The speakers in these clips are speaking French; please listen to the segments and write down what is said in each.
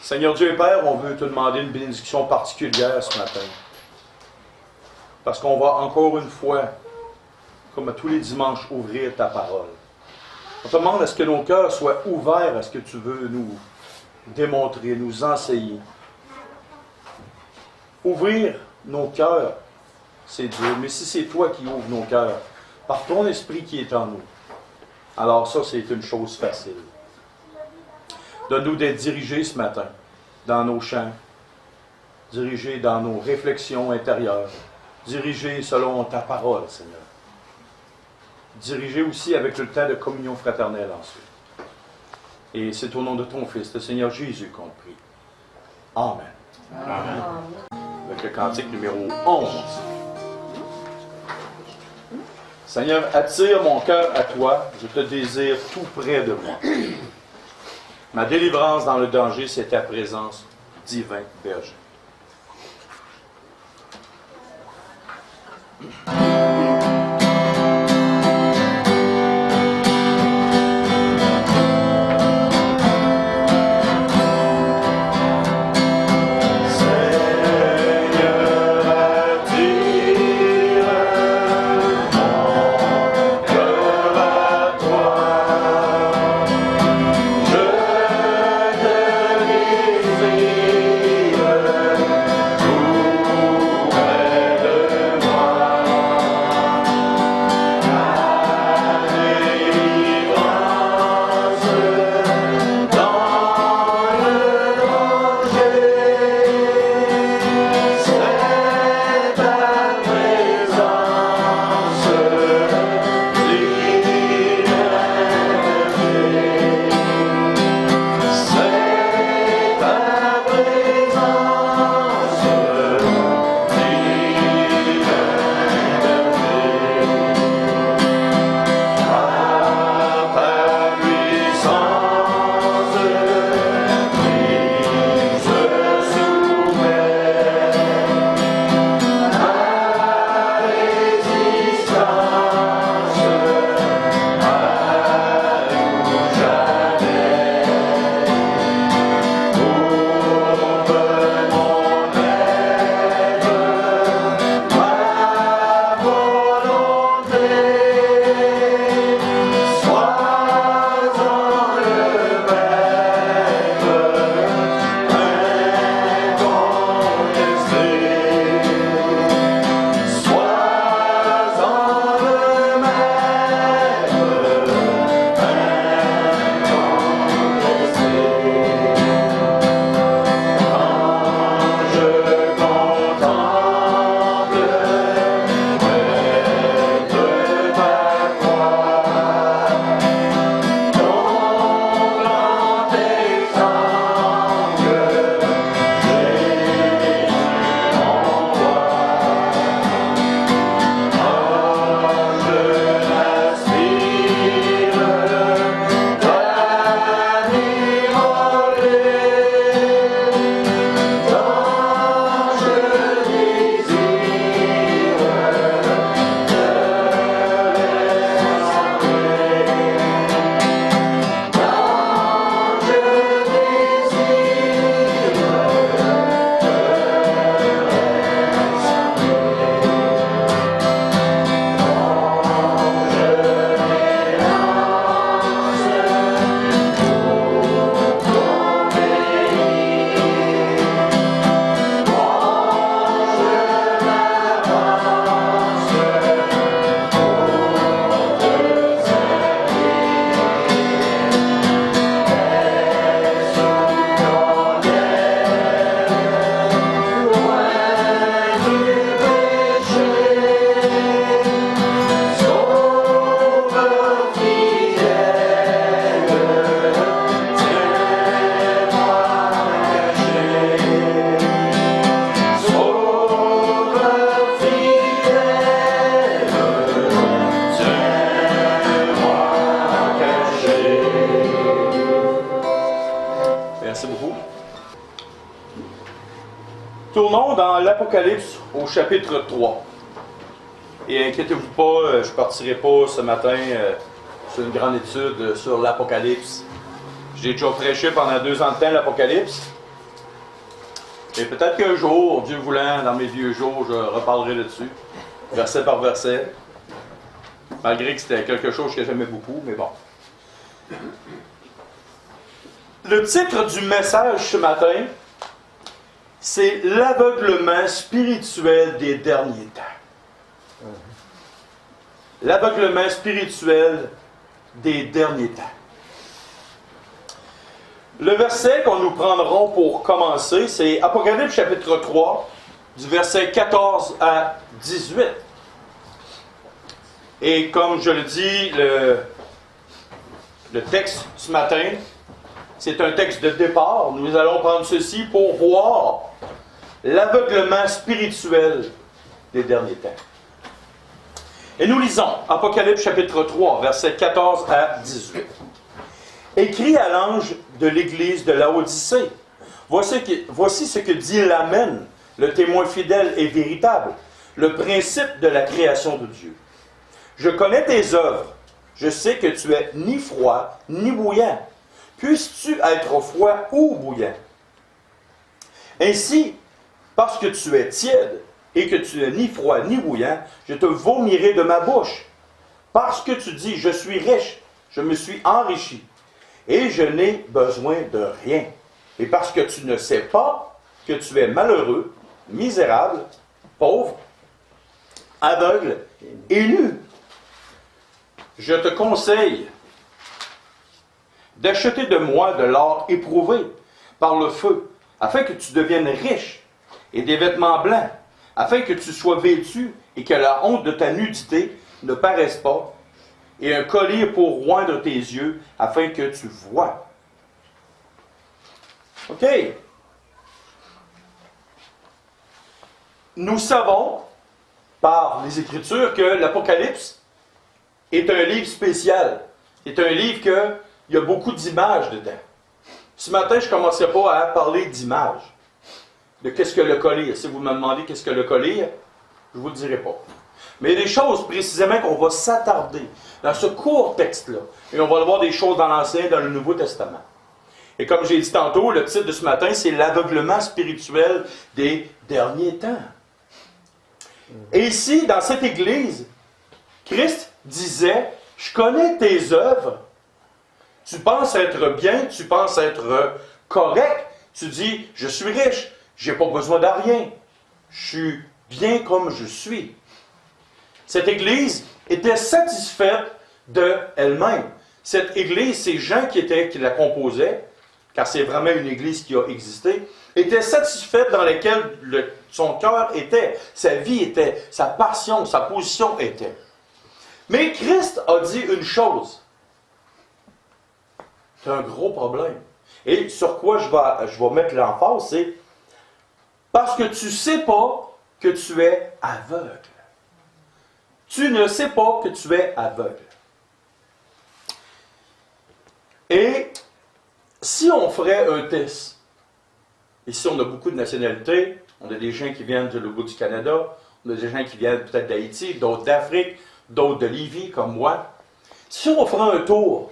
Seigneur Dieu et Père, on veut te demander une bénédiction particulière ce matin. Parce qu'on va encore une fois, comme à tous les dimanches, ouvrir ta parole. On te demande à ce que nos cœurs soient ouverts à ce que tu veux nous démontrer, nous enseigner. Ouvrir nos cœurs, c'est Dieu. Mais si c'est toi qui ouvres nos cœurs, par ton esprit qui est en nous, alors ça, c'est une chose facile. Donne-nous d'être dirigés ce matin dans nos chants, dirigés dans nos réflexions intérieures, dirigés selon ta parole, Seigneur. Dirigés aussi avec le temps de communion fraternelle ensuite. Et c'est au nom de ton Fils, le Seigneur Jésus, qu'on prie. Amen. Amen. Avec le cantique numéro 11. Seigneur, attire mon cœur à toi, je te désire tout près de moi. Ma délivrance dans le danger, c'est ta présence, divin berger. Tournons dans l'Apocalypse au chapitre 3. Et inquiétez-vous pas, je ne partirai pas ce matin sur une grande étude sur l'Apocalypse. J'ai déjà prêché pendant 2 ans de temps l'Apocalypse. Et peut-être qu'un jour, Dieu voulant, dans mes vieux jours, je reparlerai là-dessus, verset par verset. Malgré que c'était quelque chose que j'aimais beaucoup, mais bon. Le titre du message ce matin, c'est l'aveuglement spirituel des derniers temps. L'aveuglement spirituel des derniers temps. Le verset qu'on nous prendrons pour commencer, c'est Apocalypse chapitre 3, du verset 14 à 18. Et comme je le dis, le texte ce matin, c'est un texte de départ. Nous allons prendre ceci pour voir l'aveuglement spirituel des derniers temps. Et nous lisons Apocalypse chapitre 3, versets 14 à 18. Écrit à l'ange de l'église de Laodicée, voici ce que dit l'Amen, le témoin fidèle et véritable, le principe de la création de Dieu. Je connais tes œuvres. Je sais que tu es ni froid ni bouillant. Puisses-tu être froid ou bouillant? Ainsi, parce que tu es tiède et que tu es ni froid ni bouillant, je te vomirai de ma bouche. Parce que tu dis, je suis riche, je me suis enrichi, et je n'ai besoin de rien. Et parce que tu ne sais pas que tu es malheureux, misérable, pauvre, aveugle et nu. Je te conseille d'acheter de moi de l'or éprouvé par le feu, afin que tu deviennes riche, et des vêtements blancs, afin que tu sois vêtu et que la honte de ta nudité ne paraisse pas, et un collier pour oindre tes yeux, afin que tu vois. OK. Nous savons, par les Écritures, que l'Apocalypse est un livre spécial. C'est un livre qu'il y a beaucoup d'images dedans. Ce matin, je ne commencerai pas à parler d'images, de qu'est-ce que le collier. Si vous me demandez qu'est-ce que le collier, je ne vous le dirai pas. Mais il y a des choses précisément qu'on va s'attarder dans ce court texte-là. Et on va voir des choses dans l'Ancien et dans le Nouveau Testament. Et comme j'ai dit tantôt, le titre de ce matin, c'est l'aveuglement spirituel des derniers temps. Et ici, dans cette Église, Christ disait, je connais tes œuvres. Tu penses être bien, tu penses être correct. Tu dis, je suis riche, je n'ai pas besoin de rien. Je suis bien comme je suis. Cette Église était satisfaite d'elle-même. Cette Église, ces gens qui la composaient, car c'est vraiment une Église qui a existé, étaient satisfaite dans laquelle son cœur était, sa vie était, sa passion, sa position était. Mais Christ a dit une chose. C'est un gros problème. Et sur quoi je vais mettre l'emphase, c'est parce que tu ne sais pas que tu es aveugle. Tu ne sais pas que tu es aveugle. Et si on ferait un test, ici on a beaucoup de nationalités, on a des gens qui viennent de l'autre bout du Canada, on a des gens qui viennent peut-être d'Haïti, d'autres d'Afrique, d'autres de Lévis, comme moi. Si on ferait un tour,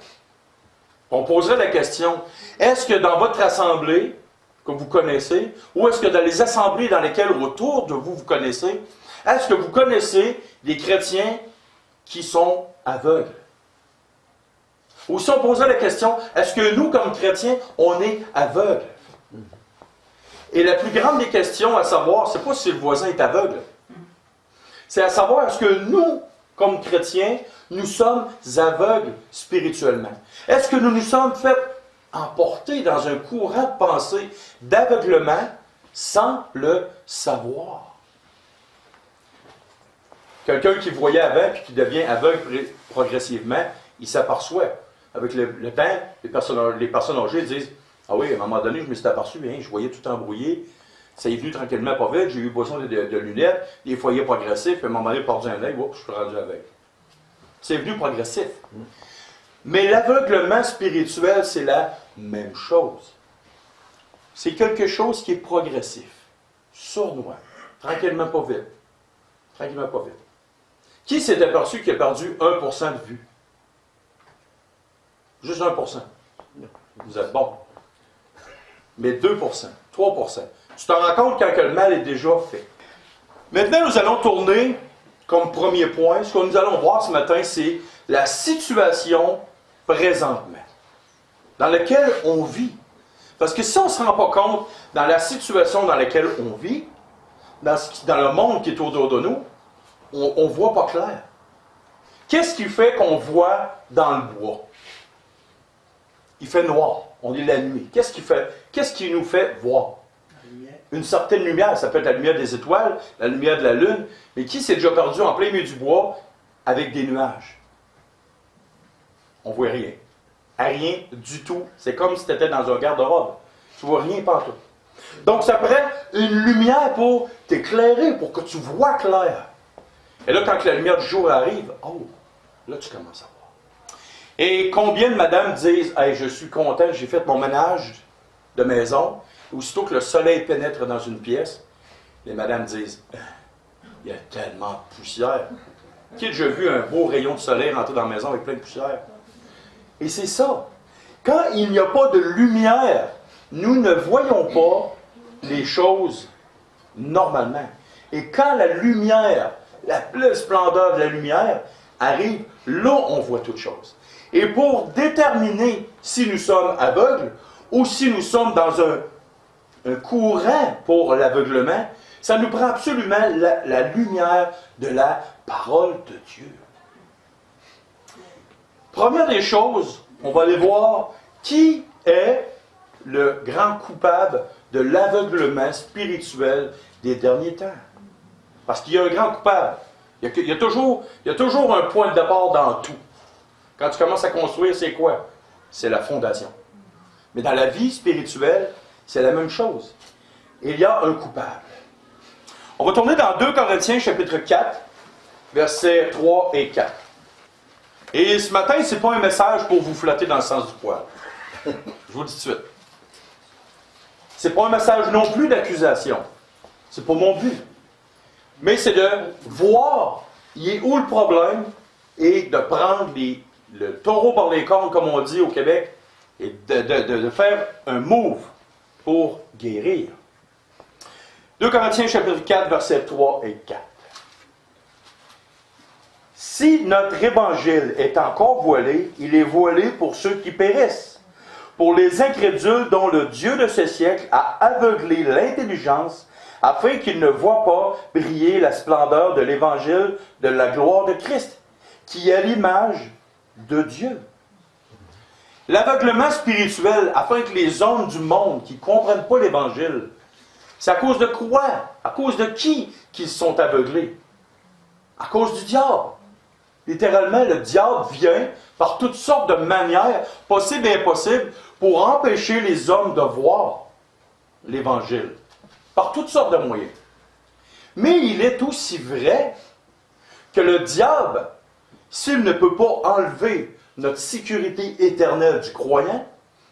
on poserait la question, est-ce que dans votre assemblée, que vous connaissez, ou est-ce que dans les assemblées dans lesquelles autour de vous, vous connaissez, est-ce que vous connaissez des chrétiens qui sont aveugles? Ou si on posait la question, est-ce que nous, comme chrétiens, on est aveugles? Et la plus grande des questions à savoir, c'est pas si le voisin est aveugle. C'est à savoir, est-ce que nous, comme chrétiens, nous sommes aveugles spirituellement? Est-ce que nous nous sommes fait emporter dans un courant de pensée d'aveuglement sans le savoir? Quelqu'un qui voyait avant et qui devient aveugle progressivement, il s'aperçoit. Avec le temps, les personnes âgées disent « Ah oui, à un moment donné, je me suis aperçu, hein, je voyais tout embrouillé. Ça est venu tranquillement, pas vite. J'ai eu besoin de lunettes, des foyers progressifs, puis à un moment donné, perdu un œil, je suis rendu aveugle. » C'est venu progressif. Mais l'aveuglement spirituel, c'est la même chose. C'est quelque chose qui est progressif, sournois, tranquillement, pas vite. Tranquillement, pas vite. Qui s'est aperçu qu'il a perdu 1% de vue? Juste 1%. Vous êtes bon. Mais 2%, 3%, Tu t'en rends compte quand que le mal est déjà fait. Maintenant, nous allons tourner, comme premier point, ce que nous allons voir ce matin, c'est la situation présentement, dans laquelle on vit. Parce que si on ne se rend pas compte, dans la situation dans laquelle on vit, dans le monde qui est autour de nous, on ne voit pas clair. Qu'est-ce qui fait qu'on voit dans le bois? Il fait noir, on est la nuit. Qu'est-ce qui nous fait voir? Une certaine lumière, ça peut être la lumière des étoiles, la lumière de la lune, mais qui s'est déjà perdu en plein milieu du bois avec des nuages? On ne voit rien. Rien du tout. C'est comme si tu étais dans un garde-robe. Tu ne vois rien partout. Donc, ça prend une lumière pour t'éclairer, pour que tu vois clair. Et là, quand la lumière du jour arrive, oh, là, tu commences à voir. Et combien de madames disent « Hey, je suis content, j'ai fait mon ménage de maison. » Aussitôt que le soleil pénètre dans une pièce, les madames disent « Il y a tellement de poussière. » Qui a déjà vu un beau rayon de soleil rentrer dans la maison avec plein de poussière? Et c'est ça. Quand il n'y a pas de lumière, nous ne voyons pas les choses normalement. Et quand la lumière, la pleine splendeur de la lumière arrive, là, on voit toutes choses. Et pour déterminer si nous sommes aveugles ou si nous sommes dans un courant pour l'aveuglement, ça nous prend absolument la lumière de la parole de Dieu. Première des choses, on va aller voir qui est le grand coupable de l'aveuglement spirituel des derniers temps. Parce qu'il y a un grand coupable. Il y a toujours un point de départ dans tout. Quand tu commences à construire, c'est quoi? C'est la fondation. Mais dans la vie spirituelle, c'est la même chose. Il y a un coupable. On va tourner dans 2 Corinthiens chapitre 4, versets 3 et 4. Et ce matin, ce n'est pas un message pour vous flatter dans le sens du poil. Je vous le dis tout de suite. Ce n'est pas un message non plus d'accusation. C'est pas mon but. Mais c'est de voir, il est où le problème, et de prendre le taureau par les cornes, comme on dit au Québec, et de faire un move pour guérir. 2 Corinthiens chapitre 4, versets 3 et 4. Si notre évangile est encore voilé, il est voilé pour ceux qui périssent, pour les incrédules dont le Dieu de ce siècle a aveuglé l'intelligence, afin qu'ils ne voient pas briller la splendeur de l'évangile de la gloire de Christ, qui est l'image de Dieu. L'aveuglement spirituel, afin que les hommes du monde qui ne comprennent pas l'évangile, c'est à cause de quoi? À cause de qui qu'ils sont aveuglés? À cause du diable. Littéralement, le diable vient par toutes sortes de manières, possibles et impossibles, pour empêcher les hommes de voir l'Évangile. Par toutes sortes de moyens. Mais il est aussi vrai que le diable, s'il ne peut pas enlever notre sécurité éternelle du croyant,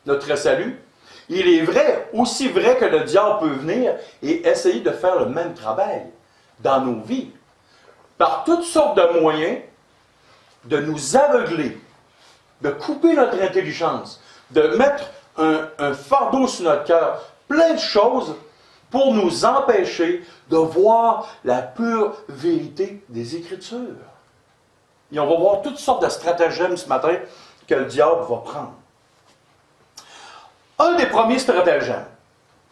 notre salut, il est vrai, aussi vrai que le diable peut venir et essayer de faire le même travail dans nos vies. Par toutes sortes de moyens, de nous aveugler, de couper notre intelligence, de mettre un fardeau sur notre cœur, plein de choses pour nous empêcher de voir la pure vérité des Écritures. Et on va voir toutes sortes de stratagèmes ce matin que le diable va prendre. Un des premiers stratagèmes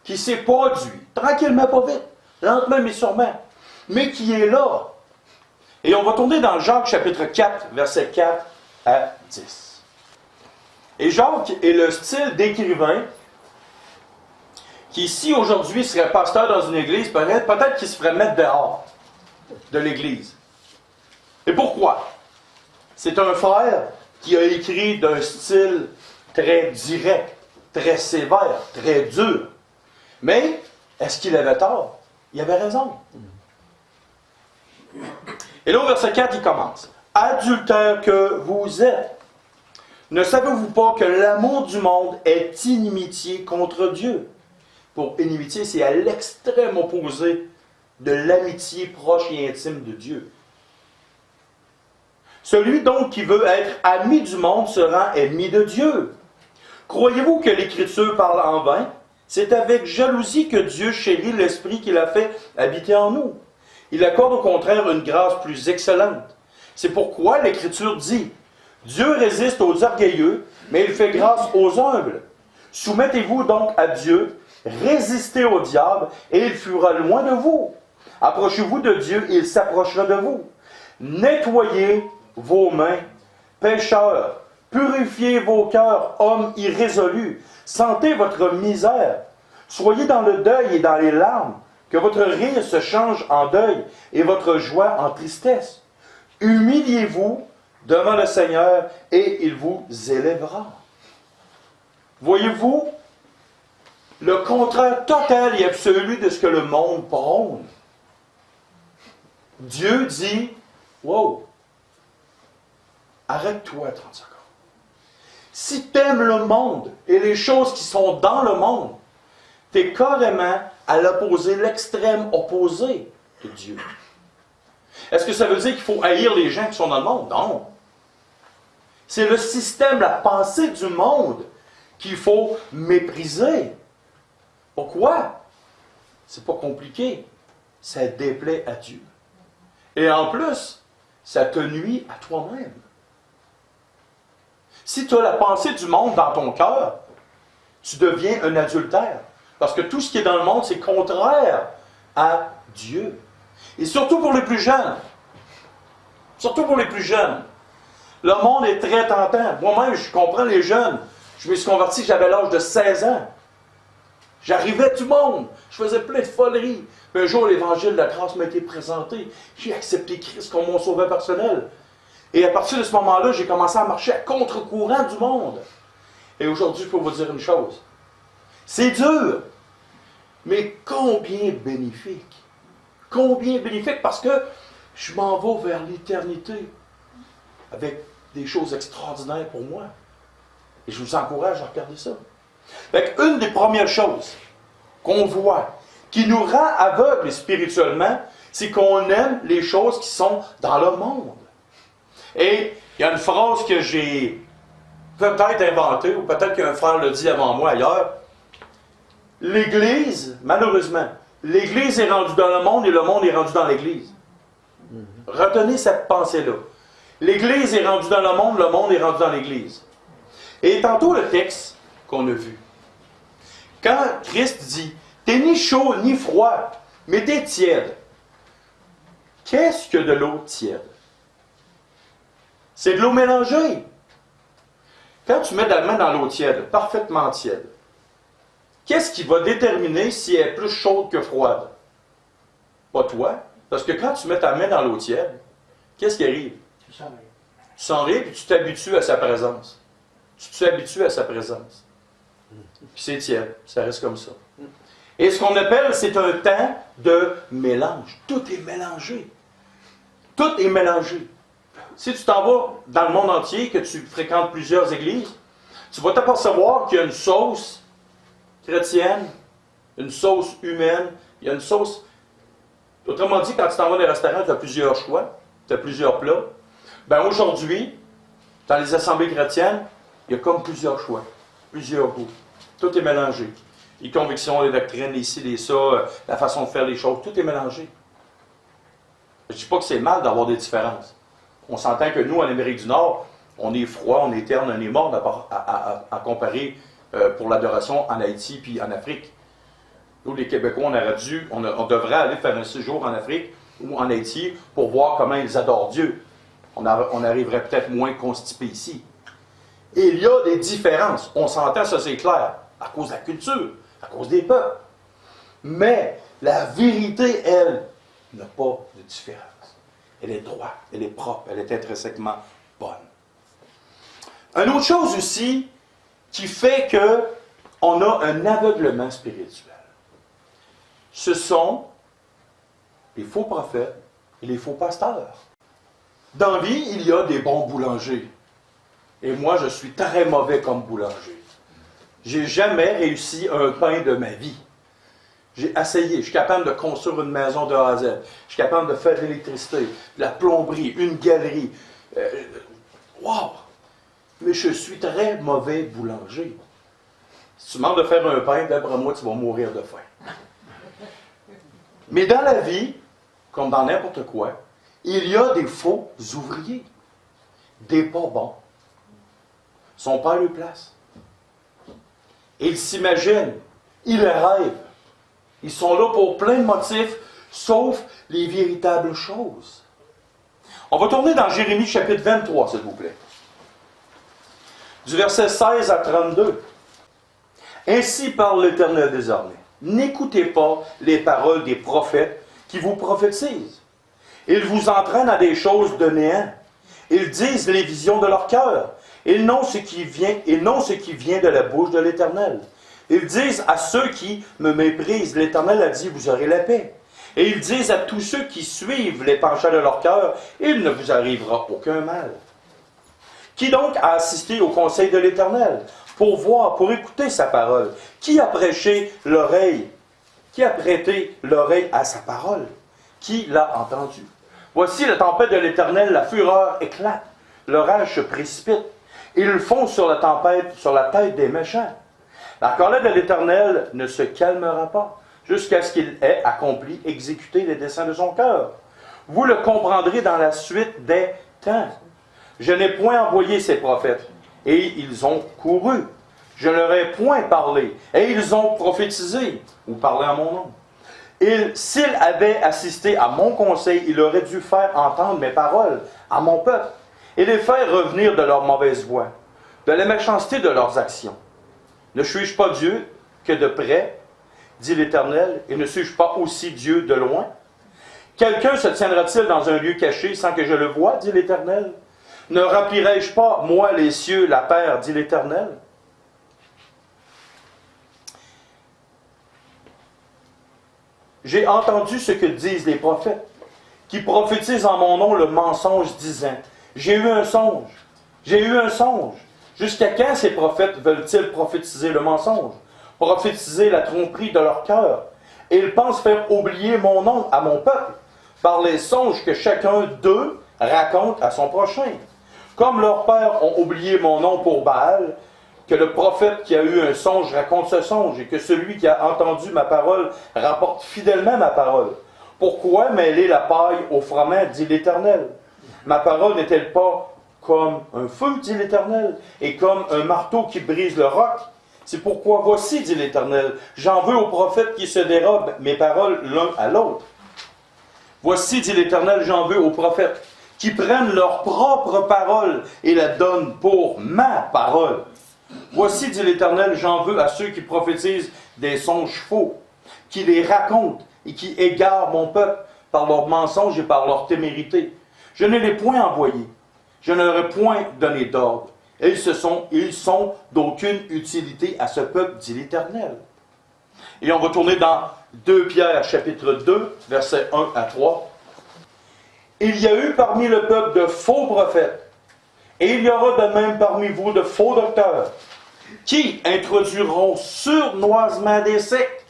qui s'est produit, tranquillement, pas vite, lentement mais sûrement, mais qui est là. Et on va tourner dans Jacques chapitre 4, versets 4 à 10. Et Jacques est le style d'écrivain qui, si aujourd'hui serait pasteur dans une église, peut-être qu'il se ferait mettre dehors de l'église. Et pourquoi? C'est un frère qui a écrit d'un style très direct, très sévère, très dur. Mais, est-ce qu'il avait tort? Il avait raison. Et là, au verset 4, il commence. « Adultères que vous êtes, ne savez-vous pas que l'amour du monde est inimitié contre Dieu? » Pour inimitié, c'est à l'extrême opposé de l'amitié proche et intime de Dieu. « Celui donc qui veut être ami du monde se rend ennemi de Dieu. Croyez-vous que l'Écriture parle en vain? C'est avec jalousie que Dieu chérit l'Esprit qu'il a fait habiter en nous. Il accorde au contraire une grâce plus excellente. C'est pourquoi l'Écriture dit, Dieu résiste aux orgueilleux, mais il fait grâce aux humbles. Soumettez-vous donc à Dieu, résistez au diable, et il fuira loin de vous. Approchez-vous de Dieu, et il s'approchera de vous. Nettoyez vos mains, pécheurs. Purifiez vos cœurs, hommes irrésolus. Sentez votre misère. Soyez dans le deuil et dans les larmes. Que votre rire se change en deuil et votre joie en tristesse. Humiliez-vous devant le Seigneur et il vous élèvera. Voyez-vous le contraire total et absolu de ce que le monde prône. Dieu dit, wow, arrête-toi 30 secondes. Si tu aimes le monde et les choses qui sont dans le monde, tu es carrément à l'opposé, l'extrême opposé de Dieu. Est-ce que ça veut dire qu'il faut haïr les gens qui sont dans le monde? Non. C'est le système, la pensée du monde qu'il faut mépriser. Pourquoi? C'est pas compliqué. Ça déplaît à Dieu. Et en plus, ça te nuit à toi-même. Si tu as la pensée du monde dans ton cœur, tu deviens un adultère. Parce que tout ce qui est dans le monde, c'est contraire à Dieu. Et surtout pour les plus jeunes. Surtout pour les plus jeunes. Le monde est très tentant. Moi-même, je comprends les jeunes. Je me suis converti, j'avais l'âge de 16 ans. J'arrivais tout le monde. Je faisais plein de foleries. Puis un jour, l'évangile de la grâce m'a été présenté. J'ai accepté Christ comme mon sauveur personnel. Et à partir de ce moment-là, j'ai commencé à marcher à contre-courant du monde. Et aujourd'hui, je peux vous dire une chose. C'est dur, mais combien bénéfique. Combien bénéfique parce que je m'en vais vers l'éternité avec des choses extraordinaires pour moi. Et je vous encourage à regarder ça. Fait une des premières choses qu'on voit, qui nous rend aveugles spirituellement, c'est qu'on aime les choses qui sont dans le monde. Et il y a une phrase que j'ai peut-être inventée, ou peut-être qu'un frère l'a dit avant moi ailleurs. L'Église, malheureusement, l'Église est rendue dans le monde et le monde est rendu dans l'Église. Retenez cette pensée-là. L'Église est rendue dans le monde est rendu dans l'Église. Et tantôt le texte qu'on a vu, quand Christ dit « T'es ni chaud ni froid, mais t'es tiède », qu'est-ce que de l'eau tiède? C'est de l'eau mélangée. Quand tu mets ta main dans l'eau tiède, parfaitement tiède, qu'est-ce qui va déterminer si elle est plus chaude que froide? Pas toi. Parce que quand tu mets ta main dans l'eau tiède, qu'est-ce qui arrive? Tu sens rien, puis tu t'habitues à sa présence. Tu t'habitues à sa présence. Puis c'est tiède, ça reste comme ça. Et ce qu'on appelle, c'est un temps de mélange. Tout est mélangé. Tout est mélangé. Si tu t'en vas dans le monde entier, que tu fréquentes plusieurs églises, tu vas t'apercevoir qu'il y a une sauce chrétienne, une sauce humaine, il y a une sauce... Autrement dit, quand tu t'en vas dans les restaurants, tu as plusieurs choix, tu as plusieurs plats. Ben aujourd'hui, dans les assemblées chrétiennes, il y a comme plusieurs choix, plusieurs goûts. Tout est mélangé. Les convictions, les doctrines, les ci, les ça, la façon de faire les choses, tout est mélangé. Je ne dis pas que c'est mal d'avoir des différences. On s'entend que nous, en Amérique du Nord, on est froid, on est terne, on est mort à comparer pour l'adoration en Haïti puis en Afrique. Nous, les Québécois, on devrait aller faire un séjour en Afrique ou en Haïti pour voir comment ils adorent Dieu. On arriverait peut-être moins constipés ici. Et il y a des différences. On s'entend, ça c'est clair, à cause de la culture, à cause des peuples. Mais la vérité, elle, n'a pas de différence. Elle est droite, elle est propre, elle est intrinsèquement bonne. Une autre chose aussi qui fait qu'on a un aveuglement spirituel. Ce sont les faux prophètes et les faux pasteurs. Dans la vie, il y a des bons boulangers. Et moi, je suis très mauvais comme boulanger. J'ai jamais réussi un pain de ma vie. J'ai essayé. Je suis capable de construire une maison de A à Z. Je suis capable de faire de l'électricité, de la plomberie, une galerie. Wow! Mais je suis très mauvais boulanger. Si tu demandes de faire un pain, d'après moi, tu vas mourir de faim. Mais dans la vie, comme dans n'importe quoi, il y a des faux ouvriers, des pas bons. Ils ne sont pas à leur place. Ils s'imaginent, ils rêvent. Ils sont là pour plein de motifs, sauf les véritables choses. On va tourner dans Jérémie chapitre 23, s'il vous plaît. Du verset 16 à 32. Ainsi parle l'Éternel des armées. N'écoutez pas les paroles des prophètes qui vous prophétisent. Ils vous entraînent à des choses de néant. Ils disent les visions de leur cœur. Ils n'ont ce qui vient de la bouche de l'Éternel. Ils disent à ceux qui me méprisent, l'Éternel a dit, vous aurez la paix. Et ils disent à tous ceux qui suivent les penchants de leur cœur, il ne vous arrivera aucun mal. Qui donc a assisté au conseil de l'Éternel pour voir, pour écouter sa parole? Qui a prêché l'oreille? Qui a prêté l'oreille à sa parole? Qui l'a entendu? Voici la tempête de l'Éternel, la fureur éclate, l'orage se précipite. Ils font sur la tempête, sur la tête des méchants. La colère de l'Éternel ne se calmera pas, jusqu'à ce qu'il ait accompli, exécuté les desseins de son cœur. Vous le comprendrez dans la suite des temps. Je n'ai point envoyé ces prophètes, et ils ont couru. Je ne leur ai point parlé, et ils ont prophétisé, ou parlé à mon nom. S'ils avaient assisté à mon conseil, ils auraient dû faire entendre mes paroles à mon peuple, et les faire revenir de leur mauvaise voie, de la méchanceté de leurs actions. Ne suis-je pas Dieu que de près, dit l'Éternel, et ne suis-je pas aussi Dieu de loin? Quelqu'un se tiendra-t-il dans un lieu caché sans que je le voie, dit l'Éternel? Ne remplirai-je pas, moi, les cieux, la terre, dit l'Éternel? J'ai entendu ce que disent les prophètes, qui prophétisent en mon nom le mensonge, disant, j'ai eu un songe, j'ai eu un songe. Jusqu'à quand ces prophètes veulent-ils prophétiser le mensonge, prophétiser la tromperie de leur cœur? Et ils pensent faire oublier mon nom à mon peuple, par les songes que chacun d'eux raconte à son prochain. Comme leurs pères ont oublié mon nom pour Baal, que le prophète qui a eu un songe raconte ce songe, et que celui qui a entendu ma parole rapporte fidèlement ma parole. Pourquoi mêler la paille au froment, dit l'Éternel? Ma parole n'est-elle pas comme un feu, dit l'Éternel, et comme un marteau qui brise le roc? C'est pourquoi voici, dit l'Éternel, j'en veux aux prophètes qui se dérobent mes paroles l'un à l'autre. Voici, dit l'Éternel, j'en veux aux prophètes qui prennent leur propre parole et la donnent pour ma parole. Voici, dit l'Éternel, j'en veux à ceux qui prophétisent des songes faux, qui les racontent et qui égarent mon peuple par leurs mensonges et par leur témérité. Je ne les point envoyés, je ne leur ai point donné d'ordre. Et ils sont d'aucune utilité à ce peuple, dit l'Éternel. Et on va tourner dans 2 Pierre, chapitre 2, versets 1 à 3. Il y a eu parmi le peuple de faux prophètes, et il y aura de même parmi vous de faux docteurs, qui introduiront sournoisement des sectes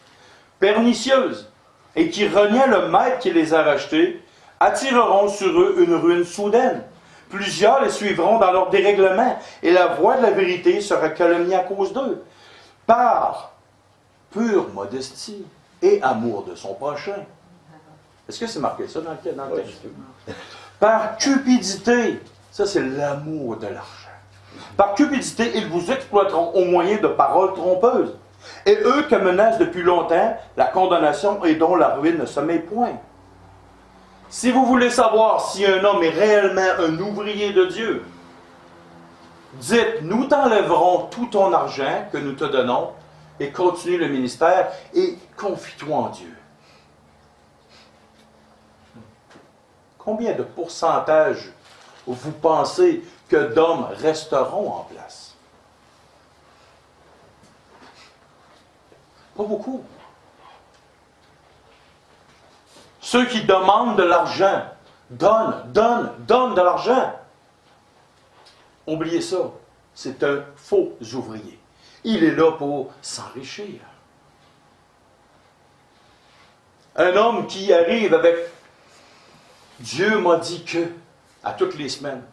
pernicieuses, et qui, reniant le maître qui les a rachetés, attireront sur eux une ruine soudaine. Plusieurs les suivront dans leur dérèglement, et la voie de la vérité sera calomniée à cause d'eux, par pure modestie et amour de son prochain. Est-ce que c'est marqué ça dans le texte? Par cupidité, ça c'est l'amour de l'argent. Par cupidité, ils vous exploiteront au moyen de paroles trompeuses. Et eux que menacent depuis longtemps la condamnation et dont la ruine ne sommeille point. Si vous voulez savoir si un homme est réellement un ouvrier de Dieu, dites, nous t'enlèverons tout ton argent que nous te donnons et continue le ministère et confie-toi en Dieu. Combien de pourcentage vous pensez que d'hommes resteront en place? Pas beaucoup. Ceux qui demandent de l'argent, donnent de l'argent. Oubliez ça, c'est un faux ouvrier. Il est là pour s'enrichir. Un homme qui arrive avec « Dieu m'a dit que » à toutes les semaines.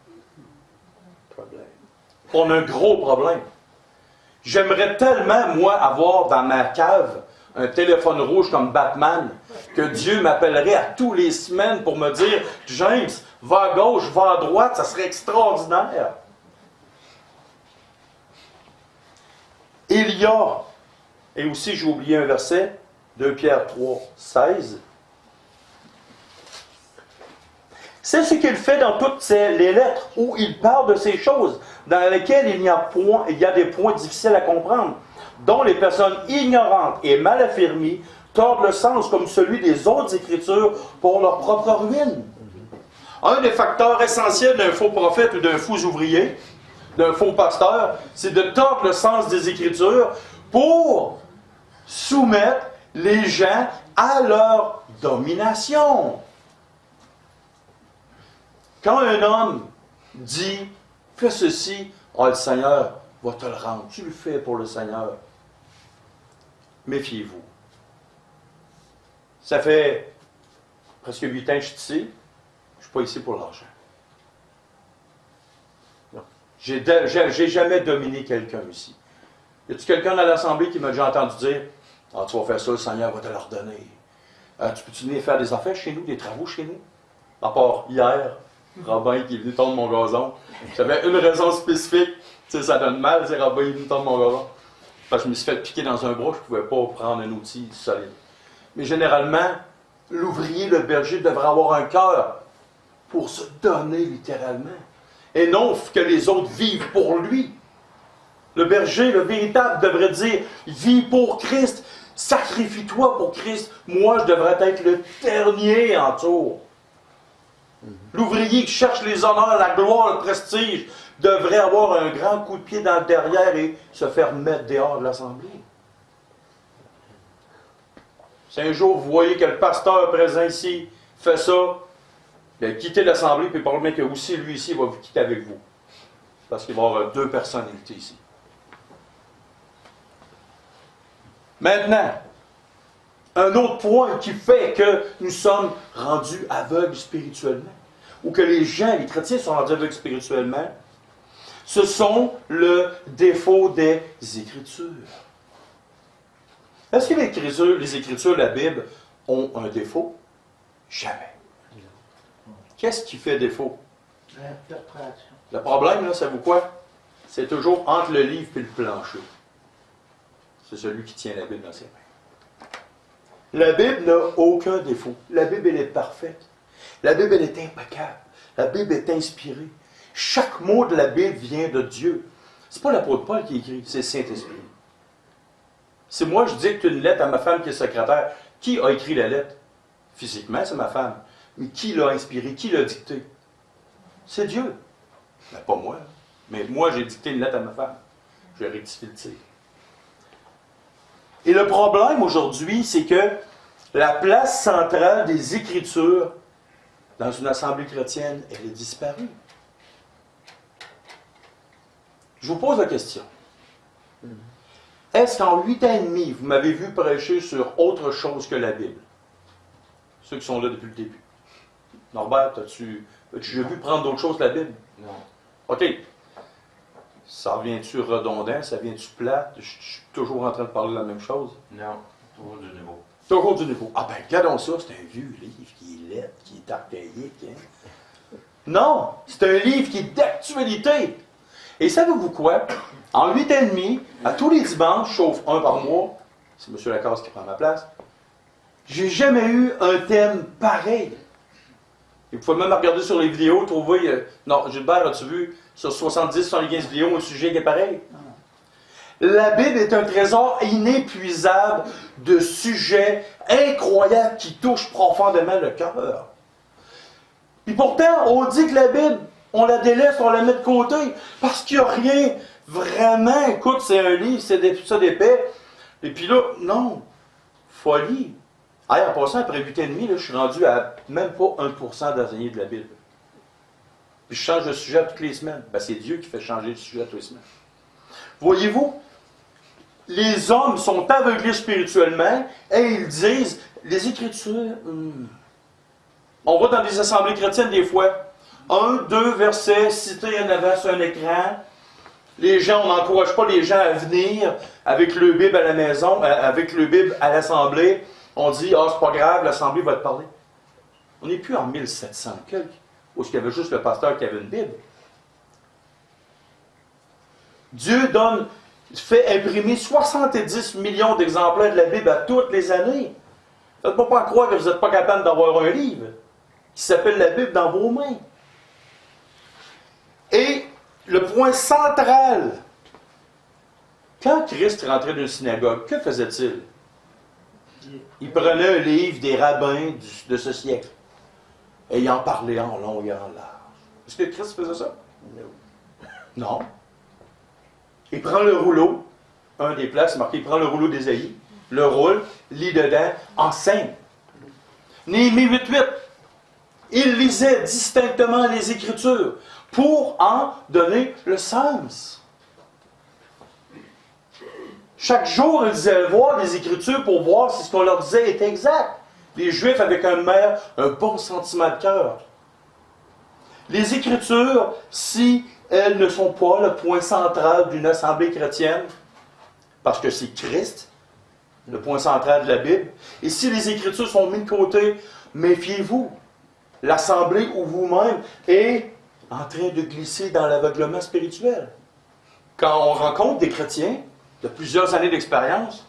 On a un gros problème. J'aimerais tellement, moi, avoir dans ma cave un téléphone rouge comme Batman, que Dieu m'appellerait à tous les semaines pour me dire « James, va à gauche, va à droite, ça serait extraordinaire. » Il y a, et aussi j'ai oublié un verset, 2 Pierre 3, 16. C'est ce qu'il fait dans toutes les lettres où il parle de ces choses dans lesquelles il y a des points difficiles à comprendre, dont les personnes ignorantes et mal affirmées tordent le sens comme celui des autres Écritures pour leur propre ruine. Un des facteurs essentiels d'un faux prophète ou d'un faux ouvrier, d'un faux pasteur, c'est de tordre le sens des Écritures pour soumettre les gens à leur domination. Quand un homme dit « Fais ceci », le Seigneur va te le rendre. Tu le fais pour le Seigneur. Méfiez-vous. Ça fait presque 8 ans que je suis ici. Je ne suis pas ici pour l'argent. J'ai jamais dominé quelqu'un ici. Y a-t-il quelqu'un dans l'Assemblée qui m'a déjà entendu dire « Ah, tu vas faire ça, le Seigneur va te le redonner. Tu peux-tu venir faire des affaires chez nous, des travaux chez nous? » À part hier, Robin qui est venu tondre mon gazon. J'avais une raison spécifique. Tu sais, ça donne mal, c'est Robin qui est venu tondre mon gazon. Parce que je me suis fait piquer dans un bras, je ne pouvais pas prendre un outil solide. Mais généralement, l'ouvrier, le berger, devrait avoir un cœur pour se donner littéralement. Et non que les autres vivent pour lui. Le berger, le véritable, devrait dire « Vis pour Christ, sacrifie-toi pour Christ. Moi, je devrais être le dernier en tour. » L'ouvrier qui cherche les honneurs, la gloire, le prestige, devrait avoir un grand coup de pied dans le derrière et se faire mettre dehors de l'Assemblée. Si un jour vous voyez que le pasteur présent ici fait ça, bien, quittez l'Assemblée, puis probablement que aussi lui ici va vous quitter avec vous. Parce qu'il va y avoir 2 personnalités ici. Maintenant, un autre point qui fait que nous sommes rendus aveugles spirituellement, ou que les gens, les chrétiens sont rendus aveugles spirituellement, ce sont le défaut des Écritures. Est-ce que les Écritures, la Bible, ont un défaut? Jamais. Qu'est-ce qui fait défaut? L'interprétation. Le problème, là, savez-vous quoi? C'est toujours entre le livre et le plancher. C'est celui qui tient la Bible dans ses mains. La Bible n'a aucun défaut. La Bible, elle est parfaite. La Bible, elle est impeccable. La Bible est inspirée. Chaque mot de la Bible vient de Dieu. C'est pas l'apôtre Paul qui écrit, c'est le Saint-Esprit. Si moi je dicte une lettre à ma femme qui est secrétaire, qui a écrit la lettre? Physiquement, c'est ma femme. Mais qui l'a inspirée? Qui l'a dictée? C'est Dieu. Ben, pas moi. Mais moi, j'ai dicté une lettre à ma femme. Je rectifie le tir. Et le problème aujourd'hui, c'est que la place centrale des Écritures dans une assemblée chrétienne, elle est disparue. Je vous pose la question. Est-ce qu'en 8 ans et demi, vous m'avez vu prêcher sur autre chose que la Bible? Ceux qui sont là depuis le début. Norbert, as-tu vu prendre d'autres choses que la Bible? Non. OK. Ça revient-tu redondant? Ça vient-tu plate? Je suis toujours en train de parler de la même chose? Non. Toujours du niveau. Toujours du niveau. Ah ben, regardons ça, c'est un vieux livre qui est laid, qui est archaïque. Hein? Non! C'est un livre qui est d'actualité. Et savez-vous quoi? En 8 ans et demi, à tous les dimanches, sauf un par mois, c'est M. Lacasse qui prend ma place, j'ai jamais eu un thème pareil. Et vous pouvez même regarder sur les vidéos, trouver... non, Gilbert, as-tu vu, sur 70-75 vidéos, un sujet qui est pareil? La Bible est un trésor inépuisable de sujets incroyables qui touchent profondément le cœur. Puis pourtant, on dit que la Bible, on la délaisse, on la met de côté, parce qu'il n'y a rien vraiment. Écoute, c'est un livre, c'est ça d'épais. Et puis là, non, folie. Hey, en passant, après 8 ans et demi, là, je suis rendu à même pas 1% d'enseigner de la Bible. Puis je change de sujet toutes les semaines. Ben, c'est Dieu qui fait changer de sujet toutes les semaines. Voyez-vous, les hommes sont aveuglés spirituellement et ils disent, les Écritures, on va dans des assemblées chrétiennes des fois, 1, 2 versets cités en avant sur un écran, Les gens, on n'encourage pas les gens à venir avec le Bible à la maison, avec le Bible à l'Assemblée. On dit, ah, c'est pas grave, l'Assemblée va te parler. On n'est plus en 1700 quelques, où il y avait juste le pasteur qui avait une Bible. Dieu fait imprimer 70 millions d'exemplaires de la Bible à toutes les années. Faites-moi pas croire que vous n'êtes pas capable d'avoir un livre qui s'appelle la Bible dans vos mains. Et le point central, quand Christ rentrait d'une synagogue, que faisait-il? Il prenait un livre des rabbins de ce siècle et il en parlait en long et en large. Est-ce que Christ faisait ça? Non. Il prend le rouleau, un des places, marqué, il prend le rouleau d'Ésaïe, le roule, lit dedans, enseigne. Néhémie 8.8. Il lisait distinctement les Écritures pour en donner le sens. Chaque jour, ils allaient voir les Écritures pour voir si ce qu'on leur disait était exact. Les Juifs avec un bon sentiment de cœur. Les Écritures, si elles ne sont pas le point central d'une assemblée chrétienne, parce que c'est Christ, le point central de la Bible, et si les Écritures sont mises de côté, méfiez-vous. L'assemblée ou vous-même est en train de glisser dans l'aveuglement spirituel. Quand on rencontre des chrétiens de plusieurs années d'expérience,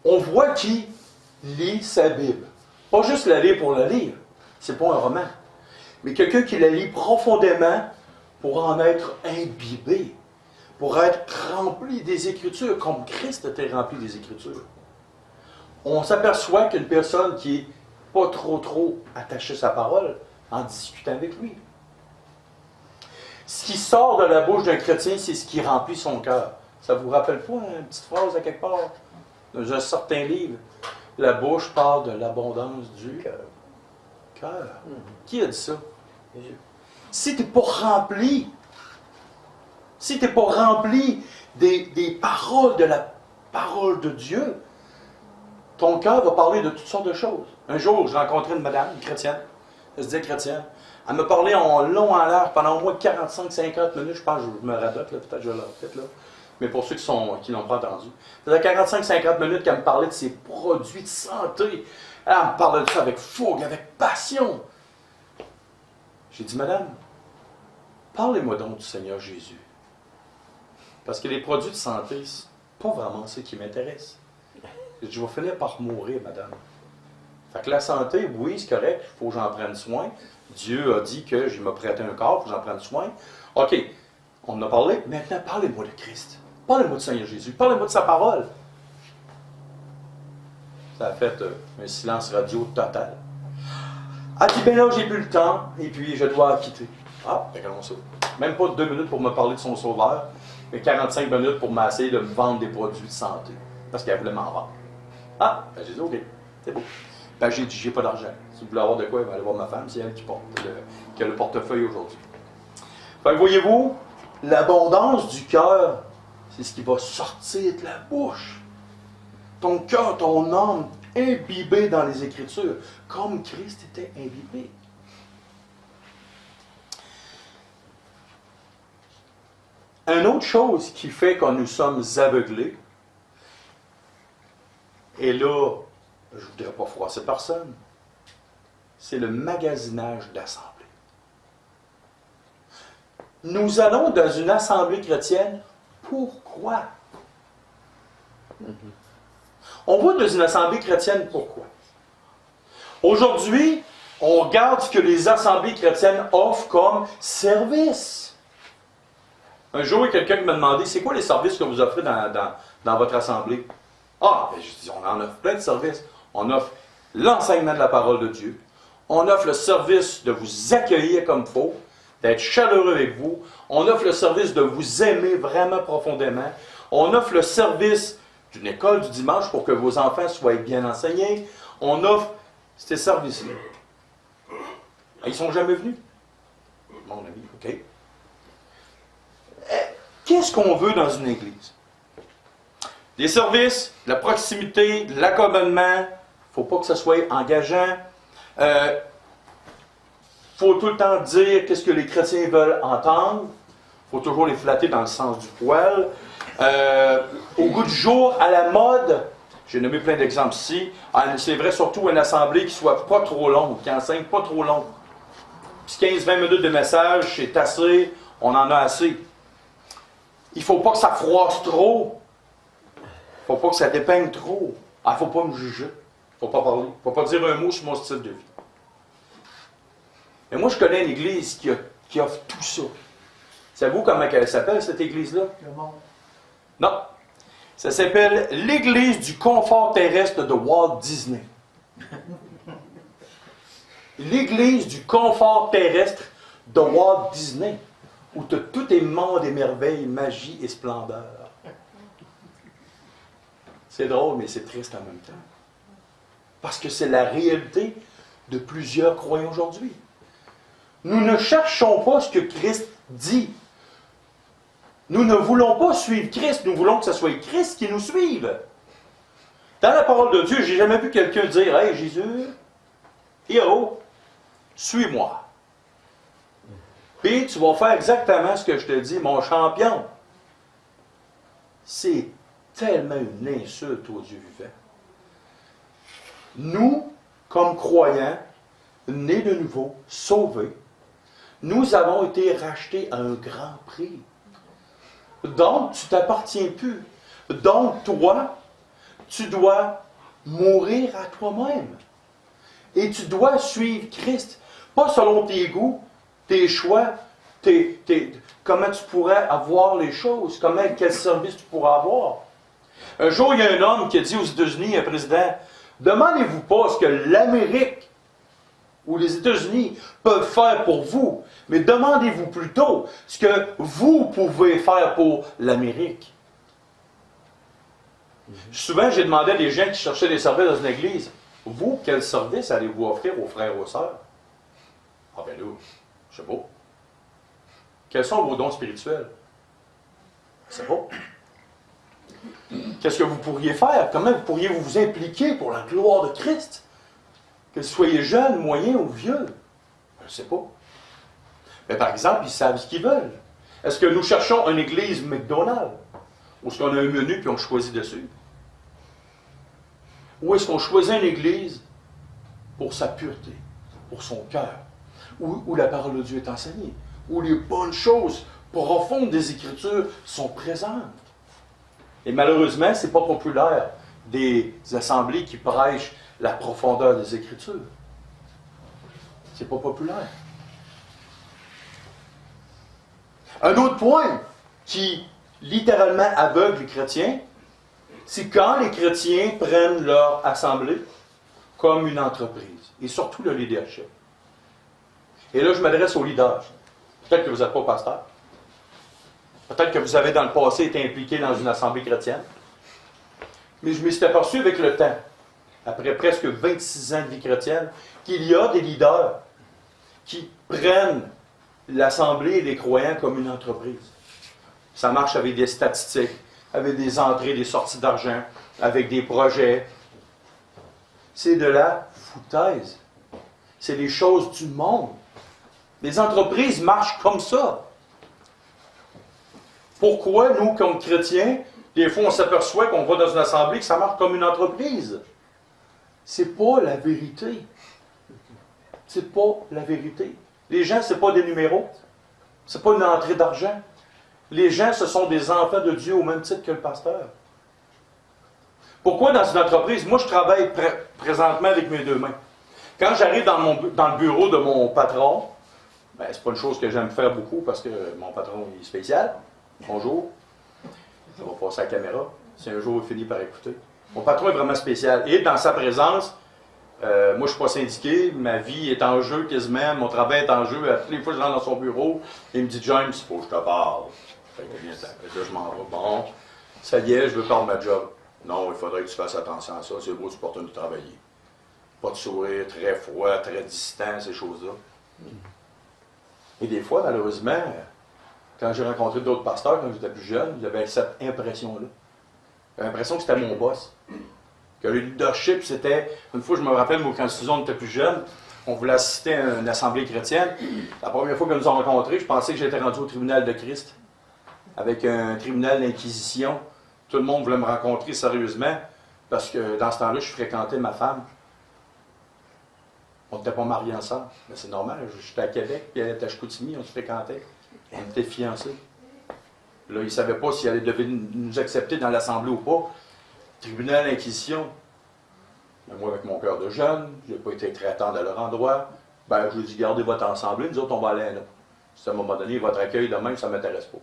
on voit qui lit sa Bible. Pas juste la lire pour la lire, c'est pas un roman, mais quelqu'un qui la lit profondément pour en être imbibé, pour être rempli des Écritures, comme Christ était rempli des Écritures. On s'aperçoit qu'une personne qui n'est pas trop attachée à sa parole, en discutant avec lui. Ce qui sort de la bouche d'un chrétien, c'est ce qui remplit son cœur. Ça vous rappelle pas une petite phrase à quelque part? Dans un certain livre, la bouche parle de l'abondance du cœur. Qui a dit ça? Si tu n'es pas rempli, des paroles de la parole de Dieu, ton cœur va parler de toutes sortes de choses. Un jour, j'ai rencontré une madame, une chrétienne, elle se disait chrétienne. Elle me parlait en long, en large, pendant au moins 45-50 minutes, je pense que je me radote, là, peut-être que je l'ai fait, là. Mais pour ceux qui n'ont pas entendu. Ça faisait 45-50 minutes qu'elle me parlait de ses produits de santé. Elle me parlait de ça avec fougue, avec passion. J'ai dit, madame, parlez-moi donc du Seigneur Jésus. Parce que les produits de santé, c'est pas vraiment ce qui m'intéresse. Je vais finir par mourir, madame. Fait que la santé, oui, c'est correct, il faut que j'en prenne soin. Dieu a dit que je m'a prêté un corps, il faut que j'en prenne soin. OK, on en a parlé. Maintenant, parlez-moi de Christ. Parlez-moi du Seigneur Jésus. Parlez-moi de sa parole. Ça a fait un silence radio total. Elle dit, ben là, j'ai plus le temps, et puis je dois quitter. Ah, ben comment ça? Même pas 2 minutes pour me parler de son sauveur, mais 45 minutes pour m'essayer de me vendre des produits de santé. Parce qu'elle voulait m'en vendre. Ah, ben j'ai dit, OK, c'est beau. Ben j'ai dit, j'ai pas d'argent. Si vous voulez avoir de quoi, il va aller voir ma femme, c'est elle qui a le portefeuille aujourd'hui. Fait que voyez-vous, l'abondance du cœur, c'est ce qui va sortir de la bouche. Ton cœur, ton âme, imbibé dans les Écritures, comme Christ était imbibé. Une autre chose qui fait que nous sommes aveuglés, et là, je ne voudrais pas froisser personne, c'est le magasinage d'assemblée. Nous allons dans une assemblée chrétienne, pourquoi? On va dans une assemblée chrétienne, pourquoi? Aujourd'hui, on regarde ce que les assemblées chrétiennes offrent comme service. Un jour, il y a quelqu'un qui m'a demandé, c'est quoi les services que vous offrez dans votre assemblée? Ah, ben, je dis, on en offre plein de services. On offre l'enseignement de la parole de Dieu. On offre le service de vous accueillir comme il faut, d'être chaleureux avec vous. On offre le service de vous aimer vraiment profondément. On offre le service d'une école du dimanche pour que vos enfants soient bien enseignés. On offre ces services-là. Ils ne sont jamais venus. Mon ami, OK. Qu'est-ce qu'on veut dans une église? Des services, de la proximité, de l'accommodement. Il ne faut pas que ça soit engageant. Il faut tout le temps dire qu'est-ce que les chrétiens veulent entendre. Il faut toujours les flatter dans le sens du poil. Au goût du jour, à la mode, j'ai nommé plein d'exemples ici. C'est vrai surtout une assemblée qui soit pas trop longue, qui enseigne pas trop long. Puis 15-20 minutes de message, c'est assez, on en a assez. Il ne faut pas que ça froisse trop. Il ne faut pas que ça dépeigne trop. Il ne faut pas me juger. Il ne faut pas parler. Il ne faut pas dire un mot sur mon style de vie. Mais moi, je connais une église qui offre tout ça. Savez-vous comment elle s'appelle, cette église-là? Le monde. Non. Ça s'appelle l'église du confort terrestre de Walt Disney. L'église du confort terrestre de Walt Disney, où tu as tout est monde et merveilles, magie et splendeur. C'est drôle, mais c'est triste en même temps. Parce que c'est la réalité de plusieurs croyants aujourd'hui. Nous ne cherchons pas ce que Christ dit. Nous ne voulons pas suivre Christ, nous voulons que ce soit Christ qui nous suive. Dans la parole de Dieu, je n'ai jamais vu quelqu'un dire « Hey Jésus, yo, suis-moi. Puis tu vas faire exactement ce que je te dis, mon champion. » C'est tellement une insulte au Dieu vivant. Nous, comme croyants, nés de nouveau, sauvés, nous avons été rachetés à un grand prix. Donc, tu ne t'appartiens plus. Donc, toi, tu dois mourir à toi-même. Et tu dois suivre Christ. Pas selon tes goûts, tes choix, comment tu pourrais avoir les choses, quel service tu pourrais avoir. Un jour, il y a un homme qui a dit aux États-Unis, un président, demandez-vous pas ce que l'Amérique ou les États-Unis peuvent faire pour vous, mais demandez-vous plutôt ce que vous pouvez faire pour l'Amérique. Souvent, j'ai demandé à des gens qui cherchaient des services dans une église, vous, quel service allez-vous offrir aux frères et aux sœurs? Ah ben là, je sais pas. Quels sont vos dons spirituels? Je sais pas. Qu'est-ce que vous pourriez faire? Comment vous pourriez vous impliquer pour la gloire de Christ? Que vous soyez jeune, moyen ou vieux? Je ne sais pas. Mais par exemple, ils savent ce qu'ils veulent. Est-ce que nous cherchons une église McDonald's? Ou est-ce qu'on a un menu puis on choisit dessus? Ou est-ce qu'on choisit une église pour sa pureté, pour son cœur, où la parole de Dieu est enseignée, où les bonnes choses profondes des Écritures sont présentes? Et malheureusement, ce n'est pas populaire des assemblées qui prêchent la profondeur des Écritures. C'est pas populaire. Un autre point qui littéralement aveugle les chrétiens, c'est quand les chrétiens prennent leur assemblée comme une entreprise, et surtout le leadership. Et là, je m'adresse aux leaders. Peut-être que vous n'êtes pas pasteur. Peut-être que vous avez dans le passé été impliqué dans une assemblée chrétienne. Mais je me suis aperçu avec le temps, après presque 26 ans de vie chrétienne, qu'il y a des leaders qui prennent l'assemblée des croyants comme une entreprise. Ça marche avec des statistiques, avec des entrées, des sorties d'argent, avec des projets. C'est de la foutaise. C'est les choses du monde. Les entreprises marchent comme ça. Pourquoi, nous, comme chrétiens, des fois, on s'aperçoit qu'on va dans une assemblée que ça marche comme une entreprise? C'est pas la vérité. C'est pas la vérité. Les gens, c'est pas des numéros. C'est pas une entrée d'argent. Les gens, ce sont des enfants de Dieu au même titre que le pasteur. Pourquoi dans une entreprise? Moi, je travaille présentement avec mes deux mains. Quand j'arrive dans le bureau de mon patron, ben, c'est pas une chose que j'aime faire beaucoup parce que mon patron est spécial. Bonjour. Ça va passer à la caméra. Si un jour il finit par écouter. Mon patron est vraiment spécial. Et dans sa présence, moi je ne suis pas syndiqué, ma vie est en jeu quasiment, mon travail est en jeu. Toutes les fois que je rentre dans son bureau, il me dit James, il faut que je te parle. Fait que là, je m'en vais. Bon, ça y est, je veux perdre ma job. Non, il faudrait que tu fasses attention à ça. C'est beau, tu portes de travailler. Pas de sourire, très froid, très distant, ces choses-là. Et des fois, malheureusement, quand j'ai rencontré d'autres pasteurs, quand j'étais plus jeune, j'avais cette impression-là. J'avais l'impression que c'était mon boss. Que le leadership, c'était... Une fois, je me rappelle, moi, quand Susan était plus jeune, on voulait assister à une assemblée chrétienne. La première fois que nous avons rencontrés, je pensais que j'étais rendu au tribunal de Christ. avec un tribunal d'inquisition. Tout le monde voulait me rencontrer sérieusement parce que dans ce temps-là, je fréquentais ma femme. On n'était pas mariés ensemble. Mais c'est normal, j'étais à Québec, puis elle était à Chicoutimi, on se fréquentait. On était fiancés. Là, ils ne savaient pas s'ils devaient nous accepter dans l'Assemblée ou pas. Tribunal d'inquisition. Mais moi, avec mon cœur de jeune, je n'ai pas été très tendre à leur endroit. Ben, je lui ai dit, gardez votre assemblée, nous autres, on va aller là. Si à un moment donné, votre accueil de même, ça ne m'intéresse pas.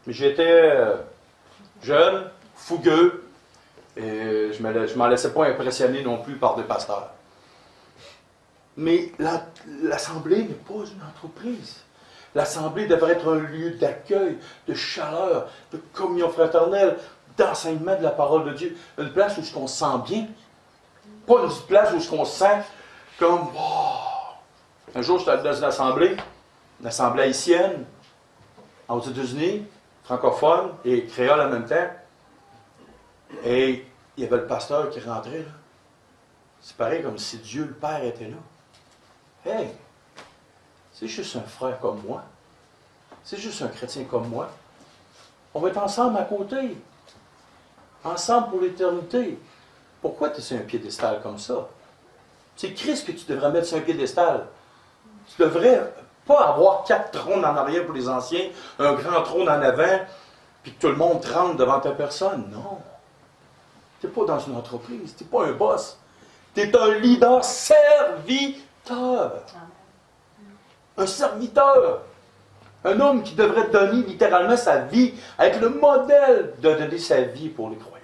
Mais j'étais jeune, fougueux, et je ne m'en laissais pas impressionner non plus par des pasteurs. Mais l'Assemblée n'est pas une entreprise. L'Assemblée devrait être un lieu d'accueil, de chaleur, de communion fraternelle, d'enseignement de la parole de Dieu. Une place où on se sent bien. Pas une place où on se sent comme... Oh. Un jour, j'étais dans une assemblée haïtienne, aux États-Unis, francophone et créole en même temps. Et il y avait le pasteur qui rentrait là. C'est pareil comme si Dieu le Père était là. Hey! C'est juste un frère comme moi. C'est juste un chrétien comme moi. On va être ensemble à côté. Ensemble pour l'éternité. Pourquoi tu es sur un piédestal comme ça? C'est Christ que tu devrais mettre sur un piédestal. Tu devrais pas avoir 4 trônes en arrière pour les anciens, un grand trône en avant, puis que tout le monde tremble devant ta personne. Non. Tu n'es pas dans une entreprise. Tu n'es pas un boss. Tu es un leader serviteur. Un serviteur. Un homme qui devrait donner littéralement sa vie, être le modèle de donner sa vie pour les croyants.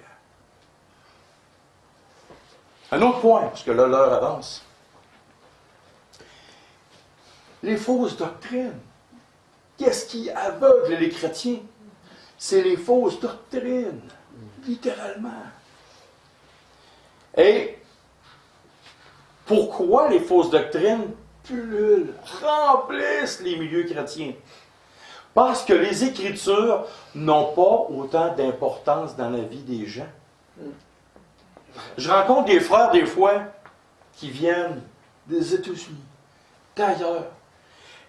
Un autre point, parce que là, l'heure avance. Les fausses doctrines. Qu'est-ce qui aveugle les chrétiens? C'est les fausses doctrines, littéralement. Et pourquoi les fausses doctrines pullulent, remplissent les milieux chrétiens? Parce que les Écritures n'ont pas autant d'importance dans la vie des gens. Je rencontre des frères, des fois, qui viennent des États-Unis, d'ailleurs.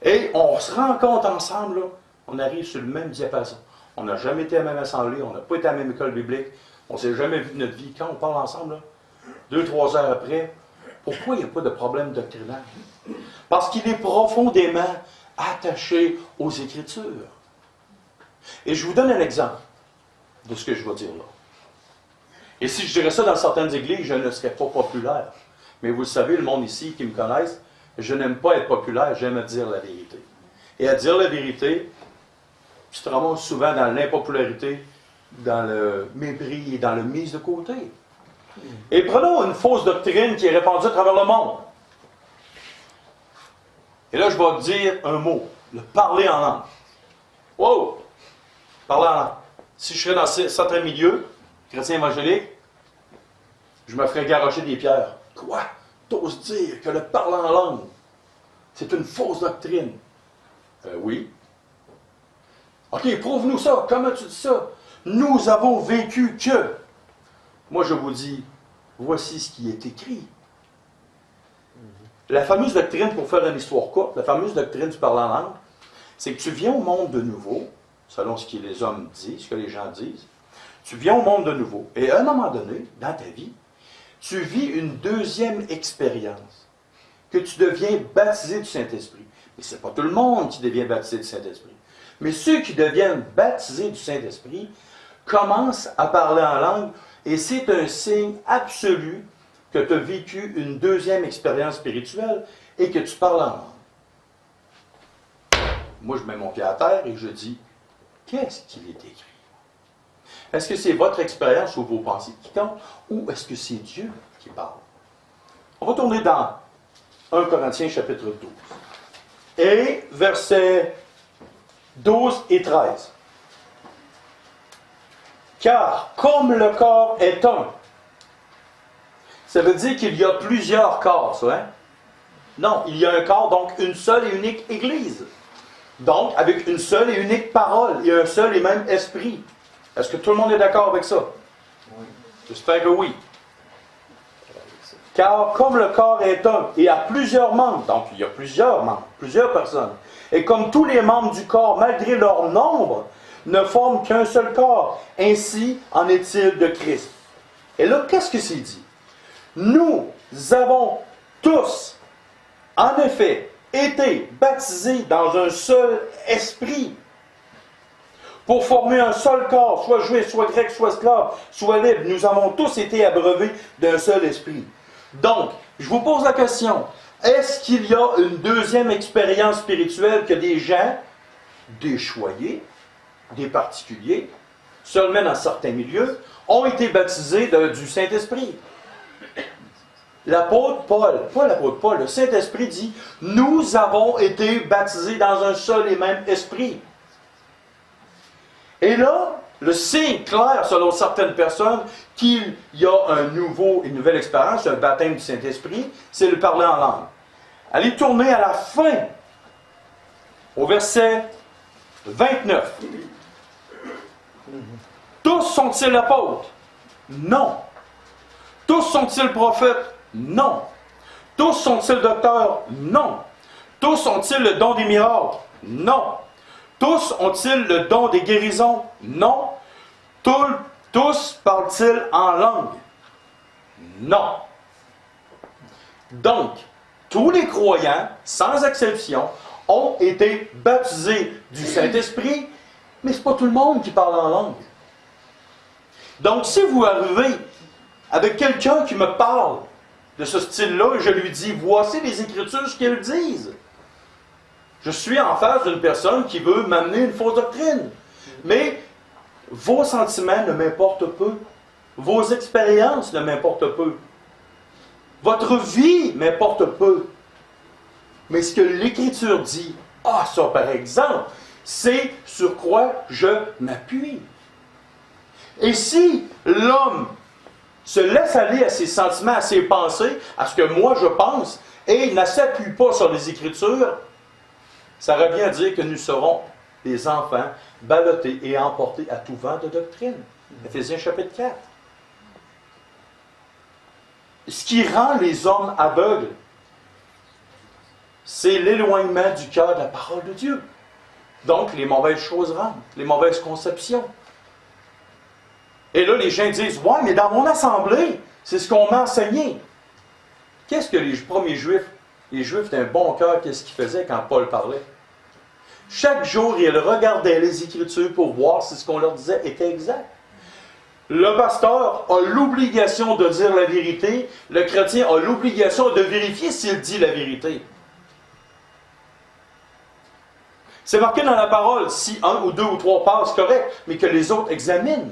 Et on se rencontre ensemble, là, on arrive sur le même diapason. On n'a jamais été à la même assemblée, on n'a pas été à la même école biblique, on ne s'est jamais vu de notre vie. Quand on parle ensemble, 2-3 heures après, pourquoi il n'y a pas de problème doctrinal? Parce qu'il est profondément attaché aux Écritures. Et je vous donne un exemple de ce que je vais dire là. Et si je dirais ça dans certaines églises, je ne serais pas populaire. Mais vous le savez, le monde ici qui me connaissent, je n'aime pas être populaire, j'aime dire la vérité. Et à dire la vérité, tu te ramasses souvent dans l'impopularité, dans le mépris et dans le mise de côté. Et prenons une fausse doctrine qui est répandue à travers le monde. Et là, je vais te dire un mot, le parler en langue. Wow! Parler en langue. Si je serais dans certains milieux, chrétiens évangéliques, je me ferais garrocher des pierres. Quoi? T'oses dire que le parler en langue, c'est une fausse doctrine? Oui. OK, prouve-nous ça. Comment tu dis ça? Nous avons vécu que. Moi, je vous dis, voici ce qui est écrit. La fameuse doctrine, pour faire une histoire courte, la fameuse doctrine du parler en langue, c'est que tu viens au monde de nouveau, selon ce que les hommes disent, ce que les gens disent. Tu viens au monde de nouveau. Et à un moment donné, dans ta vie, tu vis une deuxième expérience, que tu deviens baptisé du Saint-Esprit. Mais ce n'est pas tout le monde qui devient baptisé du Saint-Esprit. Mais ceux qui deviennent baptisés du Saint-Esprit commencent à parler en langue, et c'est un signe absolu que tu as vécu une deuxième expérience spirituelle et que tu parles en langue. Moi, je mets mon pied à terre et je dis, qu'est-ce qu'il est écrit? Est-ce que c'est votre expérience ou vos pensées qui comptent, ou est-ce que c'est Dieu qui parle? On va tourner dans 1 Corinthiens chapitre 12. Et versets 12 et 13. Car comme le corps est un, ça veut dire qu'il y a plusieurs corps, ça, hein? Non, il y a un corps, donc une seule et unique Église. Donc, avec une seule et unique parole, et un seul et même esprit. Est-ce que tout le monde est d'accord avec ça? Oui. J'espère que oui. Car comme le corps est un, et a plusieurs membres, donc il y a plusieurs membres, plusieurs personnes, et comme tous les membres du corps, malgré leur nombre, ne forment qu'un seul corps. Ainsi en est-il de Christ. Et là, qu'est-ce que c'est dit? Nous avons tous, en effet, été baptisés dans un seul esprit pour former un seul corps, soit juif, soit grec, soit esclave, soit libre. Nous avons tous été abreuvés d'un seul esprit. Donc, je vous pose la question, est-ce qu'il y a une deuxième expérience spirituelle que des gens, des choyés, des particuliers, seulement dans certains milieux, ont été baptisés du Saint-Esprit? L'apôtre Paul, pas l'apôtre Paul, le Saint-Esprit dit, nous avons été baptisés dans un seul et même esprit. Et là, le signe clair, selon certaines personnes, qu'il y a une nouvelle expérience, un baptême du Saint-Esprit, c'est le parler en langue. Allez tourner à la fin, au verset 29. Tous sont-ils apôtres? Non. Tous sont-ils prophètes? Non. Tous sont-ils docteurs? Non. Tous ont-ils le don des miracles? Non. Tous ont-ils le don des guérisons? Non. Tous parlent-ils en langue? Non. Donc, tous les croyants, sans exception, ont été baptisés du Saint-Esprit, mais ce n'est pas tout le monde qui parle en langue. Donc, si vous arrivez avec quelqu'un qui me parle de ce style-là, et je lui dis, voici les Écritures, ce qu'elles disent. Je suis en face d'une personne qui veut m'amener une fausse doctrine. Mais vos sentiments ne m'importent peu. Vos expériences ne m'importent peu. Votre vie m'importe peu. Mais ce que l'Écriture dit, ça par exemple, c'est sur quoi je m'appuie. Et si l'homme se laisse aller à ses sentiments, à ses pensées, à ce que moi je pense, et ne s'appuie pas sur les Écritures, ça revient à dire que nous serons des enfants ballottés et emportés à tout vent de doctrine. Éphésiens chapitre 4. Ce qui rend les hommes aveugles, c'est l'éloignement du cœur de la parole de Dieu. Donc, les mauvaises choses rentrent, les mauvaises conceptions. Et là, les gens disent, ouais, mais dans mon assemblée, c'est ce qu'on m'a enseigné. Qu'est-ce que les premiers Juifs, les Juifs d'un bon cœur, qu'est-ce qu'ils faisaient quand Paul parlait? Chaque jour, ils regardaient les Écritures pour voir si ce qu'on leur disait était exact. Le pasteur a l'obligation de dire la vérité. Le chrétien a l'obligation de vérifier s'il dit la vérité. C'est marqué dans la parole, si un ou deux ou trois passent, correct, mais que les autres examinent.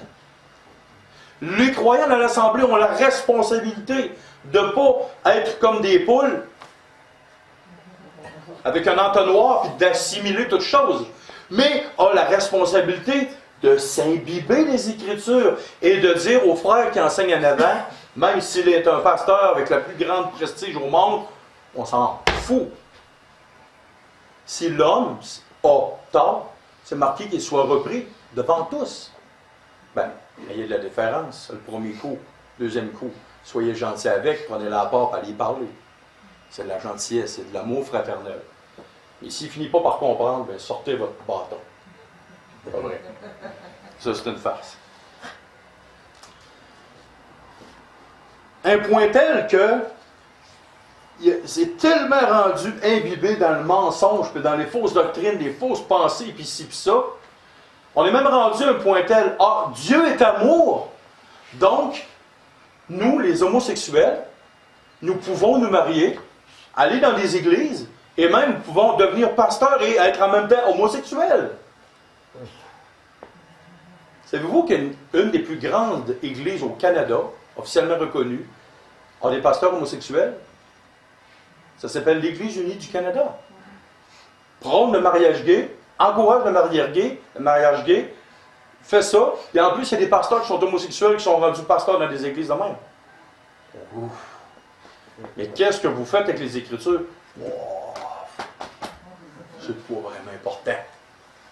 Les croyants dans l'Assemblée ont la responsabilité de ne pas être comme des poules avec un entonnoir et d'assimiler toutes choses, mais ont la responsabilité de s'imbiber les Écritures et de dire aux frères qui enseignent en avant, même s'il est un pasteur avec la plus grande prestige au monde, on s'en fout. Si l'homme a tort, c'est marqué qu'il soit repris devant tous. Ben, il y a de la différence, le premier coup. Deuxième coup, soyez gentils avec, prenez la part, allez y parler. C'est de la gentillesse, c'est de l'amour fraternel. Et s'il ne finit pas par comprendre, ben, sortez votre bâton. C'est pas vrai. Ça, c'est une farce. Un point tel que c'est tellement rendu imbibé dans le mensonge, puis dans les fausses doctrines, les fausses pensées, puis ci, puis ça. On est même rendu à un point tel, Dieu est amour. Donc, nous, les homosexuels, nous pouvons nous marier, aller dans des églises, et même nous pouvons devenir pasteurs et être en même temps homosexuels. Savez-vous qu'une des plus grandes églises au Canada, officiellement reconnue, a des pasteurs homosexuels? Ça s'appelle l'Église unie du Canada. Prône le mariage gay, encourage le mariage gay, fait ça, et en plus, il y a des pasteurs qui sont homosexuels qui sont rendus pasteurs dans des églises de même. Ouf. Mais qu'est-ce que vous faites avec les Écritures? Wow. C'est pas vraiment important.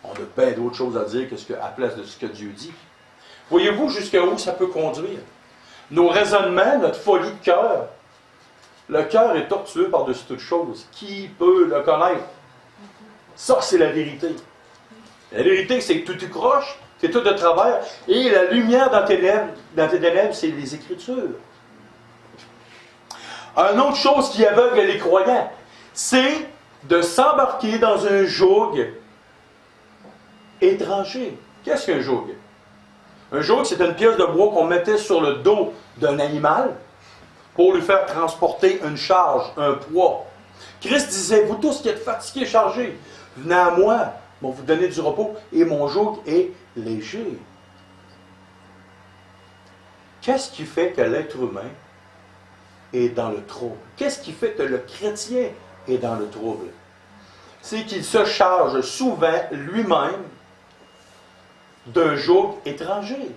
On a bien d'autres choses à dire à la place de ce que Dieu dit. Voyez-vous jusqu'à où ça peut conduire? Nos raisonnements, notre folie de cœur. Le cœur est tortueux par-dessus toute chose. Qui peut le connaître? Ça, c'est la vérité. La vérité, c'est que tout est croche, c'est tout de travers. Et la lumière dans tes ténèbres, c'est les Écritures. Une autre chose qui aveugle les croyants, c'est de s'embarquer dans un joug étranger. Qu'est-ce qu'un joug? Un joug, c'est une pièce de bois qu'on mettait sur le dos d'un animal pour lui faire transporter une charge, un poids. Christ disait, vous tous qui êtes fatigués et chargés, venez à moi, je vais vous donner du repos, et mon joug est léger. Qu'est-ce qui fait que l'être humain est dans le trouble? Qu'est-ce qui fait que le chrétien est dans le trouble? C'est qu'il se charge souvent lui-même d'un joug étranger.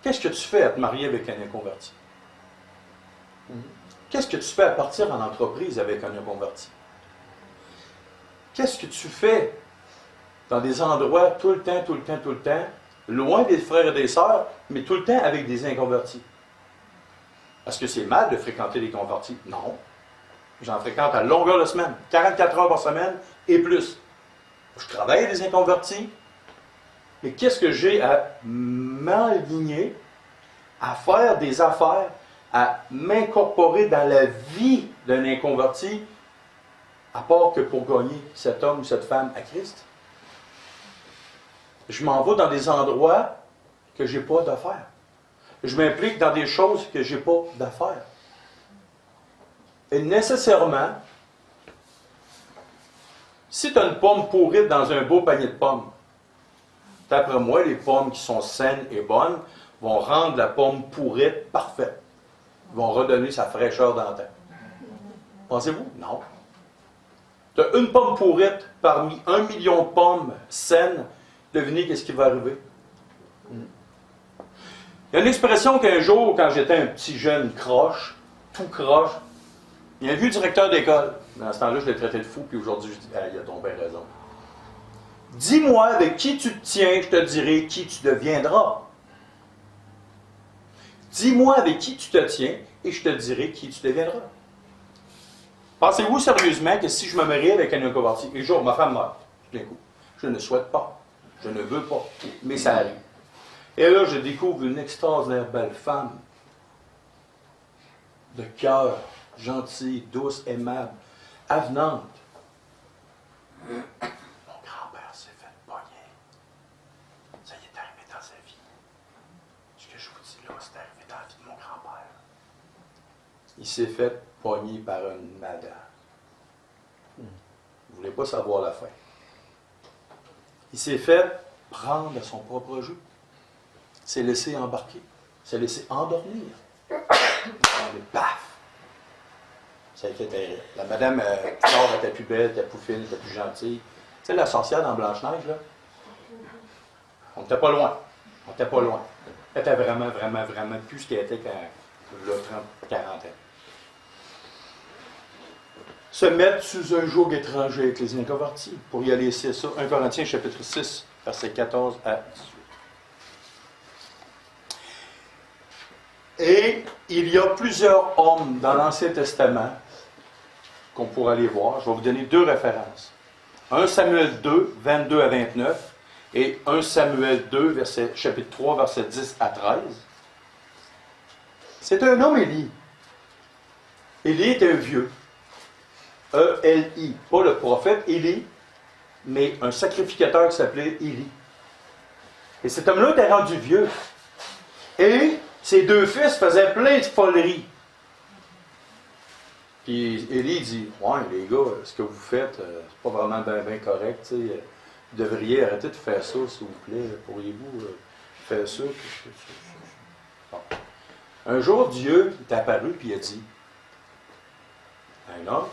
Qu'est-ce que tu fais à te marier avec un inconverti? Qu'est-ce que tu fais à partir en entreprise avec un inconverti? Qu'est-ce que tu fais dans des endroits tout le temps, loin des frères et des sœurs, mais tout le temps avec des inconvertis? Est-ce que c'est mal de fréquenter les convertis? Non. J'en fréquente à longueur de semaine, 44 heures par semaine et plus. Je travaille avec des inconvertis, mais qu'est-ce que j'ai à m'aligner, à faire des affaires, à m'incorporer dans la vie d'un inconverti, à part que pour gagner cet homme ou cette femme à Christ? Je m'en vais dans des endroits que je n'ai pas d'affaires. Je m'implique dans des choses que je n'ai pas d'affaires. Et nécessairement, si tu as une pomme pourrie dans un beau panier de pommes, d'après moi, les pommes qui sont saines et bonnes vont rendre la pomme pourrite parfaite. Vont redonner sa fraîcheur dans la terre. Pensez-vous? Non. Tu as une pomme pourrite parmi 1 million de pommes saines, devinez qu'est-ce qui va arriver? Il y a une expression qu'un jour, quand j'étais un petit jeune croche, tout croche, il y a un vieux directeur d'école. Dans ce temps-là, je l'ai traité de fou, puis aujourd'hui, je dis, ah, il a ton père raison. Dis-moi avec qui tu te tiens, je te dirai qui tu deviendras. Dis-moi avec qui tu te tiens, et je te dirai qui tu deviendras. Pensez-vous sérieusement que si je me marie avec un inconverti, et jour, ma femme meurt, tout d'un coup, je ne souhaite pas, je ne veux pas, mais ça arrive. Et là, je découvre une extraordinaire belle femme, de cœur, gentille, douce, aimable, avenante. Mon grand-père s'est fait pogner. Ça y est arrivé dans sa vie. Ce que je vous dis là, c'est arrivé dans la vie de mon grand-père. Il s'est fait pogner par une madame. Vous ne voulez pas savoir la fin. Il s'est fait prendre à son propre jeu. Il s'est laissé embarquer. Il s'est laissé endormir. Et paf! Ça a été terrible. La madame, plus tard, était plus belle, était plus fine, était plus gentille. Tu sais, la sorcière dans Blanche-Neige, là? On n'était pas loin. On n'était pas loin. Elle était vraiment plus ce qu'elle était quand il y a 30, 40 ans. Se mettre sous un joug étranger avec les inconvertis. Pour y aller, c'est ça. 1 Corinthiens, chapitre 6, versets 14 à 18. Et il y a plusieurs hommes dans l'Ancien Testament qu'on pourra aller voir. Je vais vous donner 2 références. 1 Samuel 2, 22 à 29 et 1 Samuel 2, chapitre 3, versets 10 à 13. C'est un homme, Élie. Élie était un vieux. E-L-I. Pas le prophète Élie, mais un sacrificateur qui s'appelait Élie. Et cet homme-là était rendu vieux. Et ses 2 fils faisaient plein de foleries. Puis Élie dit, ouais, les gars, ce que vous faites, c'est pas vraiment bien correct. Vous devriez arrêter de faire ça, s'il vous plaît. Pourriez-vous faire ça? Bon. Un jour, Dieu est apparu et il a dit, un homme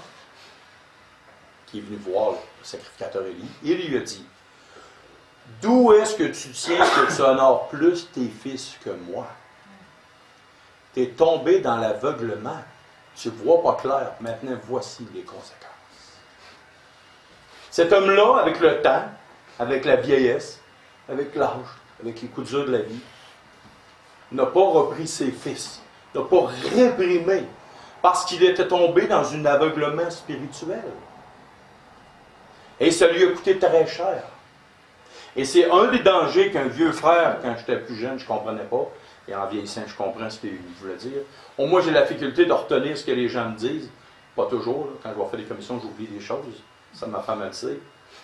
qui est venu voir le sacrificateur Élie, il lui a dit, d'où est-ce que tu tiens que tu honores plus tes fils que moi? Tu es tombé dans l'aveuglement. Tu ne vois pas clair. Maintenant, voici les conséquences. Cet homme-là, avec le temps, avec la vieillesse, avec l'âge, avec les coups durs de la vie, n'a pas repris ses fils, n'a pas réprimé, parce qu'il était tombé dans un aveuglement spirituel. Et ça lui a coûté très cher. Et c'est un des dangers qu'un vieux frère, quand j'étais plus jeune, je ne comprenais pas, et en vieillissant, je comprends ce qu'il voulait dire. Bon, moi, j'ai la faculté de retenir ce que les gens me disent. Pas toujours. Là. Quand je vais faire des commissions, j'oublie des choses. Ça, ma femme, elle le sait.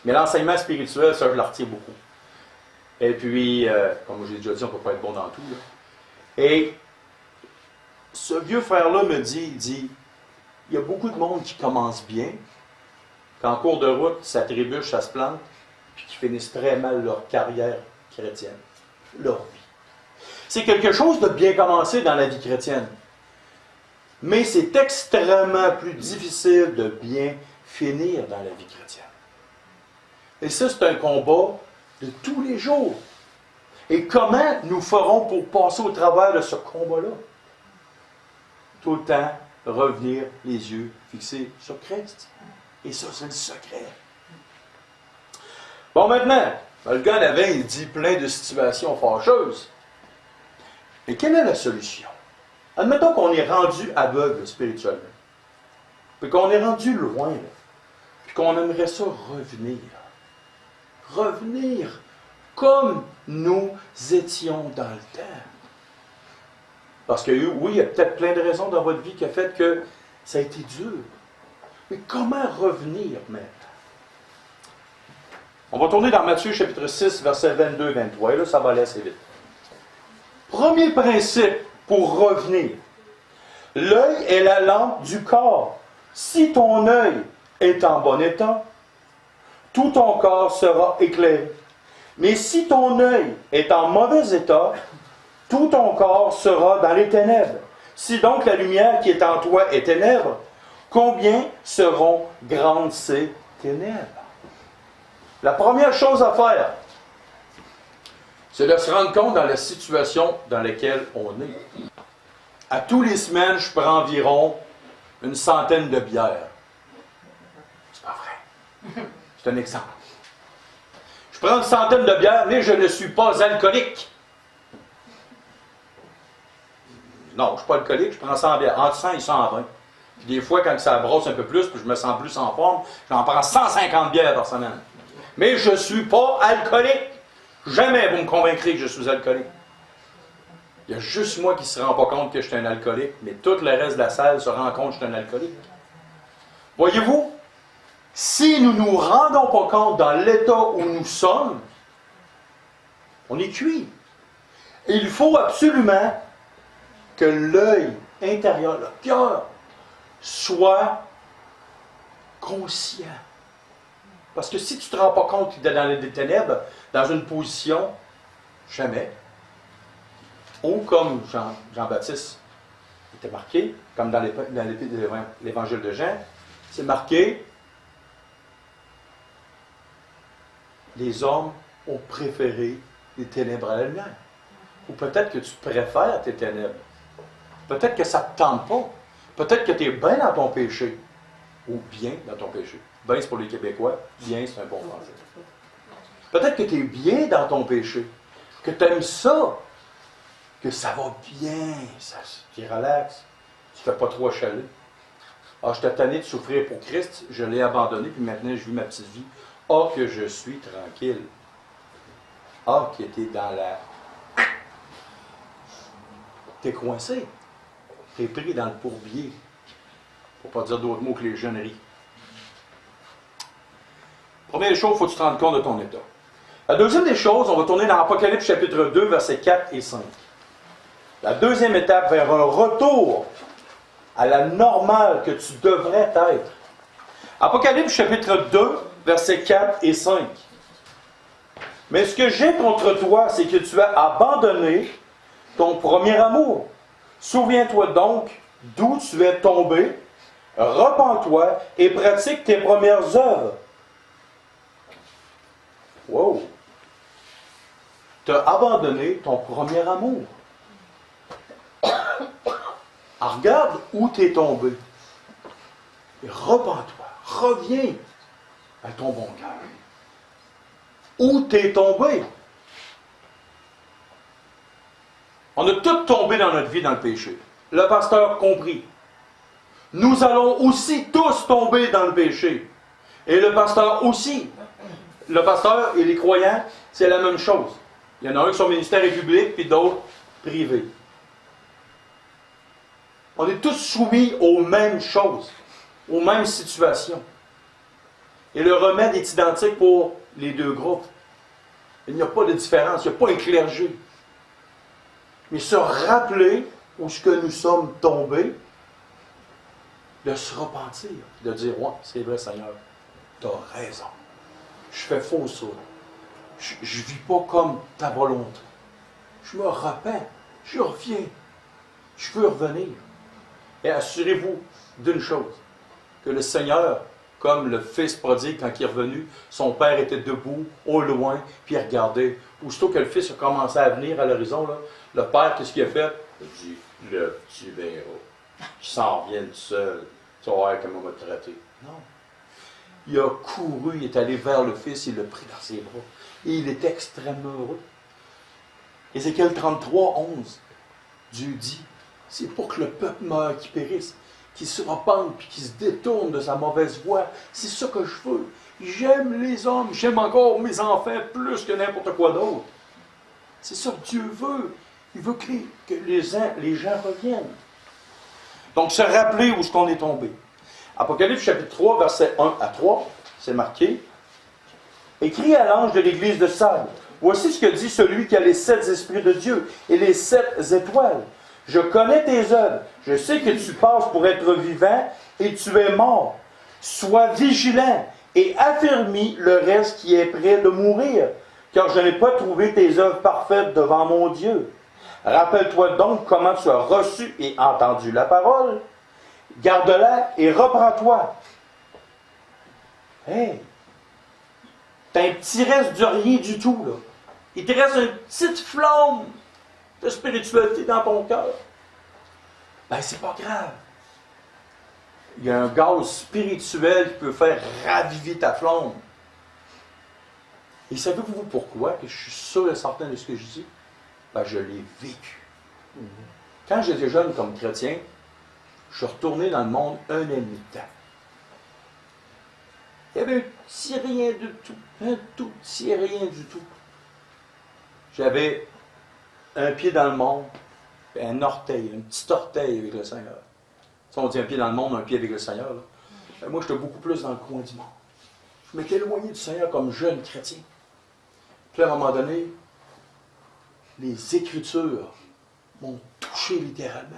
Mais l'enseignement spirituel, ça, je le retiens beaucoup. Et puis, comme j'ai déjà dit, on ne peut pas être bon dans tout. Là. Et ce vieux frère-là me dit, il dit, il y a beaucoup de monde qui commence bien, qu'en cours de route, ça trébuche, ça se plante, puis qui finissent très mal leur carrière chrétienne, leur vie. C'est quelque chose de bien commencé dans la vie chrétienne. Mais c'est extrêmement plus difficile de bien finir dans la vie chrétienne. Et ça, c'est un combat de tous les jours. Et comment nous ferons pour passer au travers de ce combat-là? Tout le temps, revenir les yeux fixés sur Christ. Et ça, c'est le secret. Bon, maintenant, le gars en avant, il dit plein de situations fâcheuses. Mais quelle est la solution? Admettons qu'on est rendu aveugle spirituellement. Puis qu'on est rendu loin. Là, puis qu'on aimerait ça revenir. Revenir comme nous étions dans le temps. Parce que oui, il y a peut-être plein de raisons dans votre vie qui a fait que ça a été dur. Mais comment revenir maintenant? On va tourner dans Matthieu chapitre 6, versets 22-23. Et là, ça va aller assez vite. Premier principe pour revenir. L'œil est la lampe du corps. Si ton œil est en bon état, tout ton corps sera éclairé. Mais si ton œil est en mauvais état, tout ton corps sera dans les ténèbres. Si donc la lumière qui est en toi est ténèbres, combien seront grandes ces ténèbres? La première chose à faire, c'est de se rendre compte dans la situation dans laquelle on est. À tous les semaines, je prends environ une centaine de bières. C'est pas vrai. C'est un exemple. Je prends une centaine de bières, mais je ne suis pas alcoolique. Non, je ne suis pas alcoolique, je prends 100 bières. Entre 100 et 120. Puis des fois, quand ça brosse un peu plus, puis je me sens plus en forme, j'en prends 150 bières par semaine. Mais je ne suis pas alcoolique. Jamais vous me convaincrez que je suis alcoolique. Il y a juste moi qui ne se rend pas compte que je suis un alcoolique, mais tout le reste de la salle se rend compte que je suis un alcoolique. Voyez-vous, si nous ne nous rendons pas compte dans l'état où nous sommes, on est cuit. Et il faut absolument que l'œil intérieur, le cœur, soit conscient. Parce que si tu ne te rends pas compte que tu es dans les ténèbres, dans une position, jamais, ou comme Jean-Baptiste était marqué, comme dans l'évangile de Jean, c'est marqué, les hommes ont préféré les ténèbres à la lumière. Ou peut-être que tu préfères tes ténèbres. Peut-être que ça ne te tente pas. Peut-être que tu es bien dans ton péché. Ou bien dans ton péché. Bien, c'est pour les Québécois. Bien, c'est un bon français. Peut-être que tu es bien dans ton péché. Que tu aimes ça. Que ça va bien. Tu relaxes. Tu ne fais pas trop chaler. Ah, je t'ai tanné de souffrir pour Christ. Je l'ai abandonné. Puis maintenant, je vis ma petite vie. Ah, que je suis tranquille. Ah, qui était dans la... T'es coincé. T'es pris dans le pourbier. Pour ne pas dire d'autres mots que les jeunes rient. Première chose, il faut que tu te rendes compte de ton état. La deuxième des choses, on va tourner dans Apocalypse chapitre 2, versets 4 et 5. La deuxième étape vers un retour à la normale que tu devrais être. Apocalypse chapitre 2, versets 4 et 5. Mais ce que j'ai contre toi, c'est que tu as abandonné ton premier amour. Souviens-toi donc d'où tu es tombé, repens-toi et pratique tes premières œuvres. Wow! Tu as abandonné ton premier amour. Alors, regarde où tu es tombé. Et repens-toi. Reviens à ton bon cœur. Où tu es tombé? On a tous tombé dans notre vie dans le péché. Le pasteur compris. Nous allons aussi tous tomber dans le péché. Et le pasteur aussi. Le pasteur et les croyants, c'est la même chose. Il y en a un qui sont ministère public, puis d'autres privés. On est tous soumis aux mêmes choses, aux mêmes situations. Et le remède est identique pour les deux groupes. Il n'y a pas de différence, il n'y a pas un clergé. Mais se rappeler où ce que nous sommes tombés, de se repentir, de dire, ouais, c'est vrai Seigneur, tu as raison. Je fais faux ça. Je ne vis pas comme ta volonté. Je me repens, je reviens, je veux revenir. Et assurez-vous d'une chose, que le Seigneur, comme le fils prodigue quand il est revenu, son père était debout, au loin, puis il regardait. Aussitôt que le fils a commencé à venir à l'horizon, là, le père, qu'est-ce qu'il a fait? Il a dit, le petit verra. Il s'en vient tout seul. Tu vas voir comment on va te traiter. Non. Il a couru, il est allé vers le fils, il l'a pris dans ses bras. Et il était extrêmement heureux. Ézéchiel 33, 11, Dieu dit, c'est pour que le peuple meure qui périsse, qu'il se repente puis qu'il se détourne de sa mauvaise voie. C'est ça que je veux. J'aime les hommes, j'aime encore mes enfants plus que n'importe quoi d'autre. C'est ça que Dieu veut. Il veut que les gens reviennent. Donc, se rappeler où est-ce qu'on est tombé. Apocalypse chapitre 3, versets 1 à 3, c'est marqué. Écrit à l'ange de l'église de Sardes. Voici ce que dit celui qui a les 7 esprits de Dieu et les 7 étoiles. Je connais tes œuvres. Je sais que tu passes pour être vivant et tu es mort. Sois vigilant et affermis le reste qui est prêt de mourir, car je n'ai pas trouvé tes œuvres parfaites devant mon Dieu. Rappelle-toi donc comment tu as reçu et entendu la parole. Garde-la et reprends-toi. Hey! T'as un petit reste de rien du tout, là. Il te reste une petite flamme de spiritualité dans ton cœur. Ben, c'est pas grave. Il y a un gaz spirituel qui peut faire raviver ta flamme. Et savez-vous pourquoi que je suis sûr et certain de ce que je dis? Ben, je l'ai vécu. Quand j'étais jeune comme chrétien, je suis retourné dans le monde 1 an et demi de temps. Il y avait un petit rien du tout. Un tout petit rien du tout. J'avais un pied dans le monde, un orteil, un petit orteil avec le Seigneur. Si on dit un pied dans le monde, un pied avec le Seigneur, là. Moi, j'étais beaucoup plus dans le coin du monde. Je m'étais éloigné du Seigneur comme jeune chrétien. Puis à un moment donné, les Écritures m'ont touché littéralement.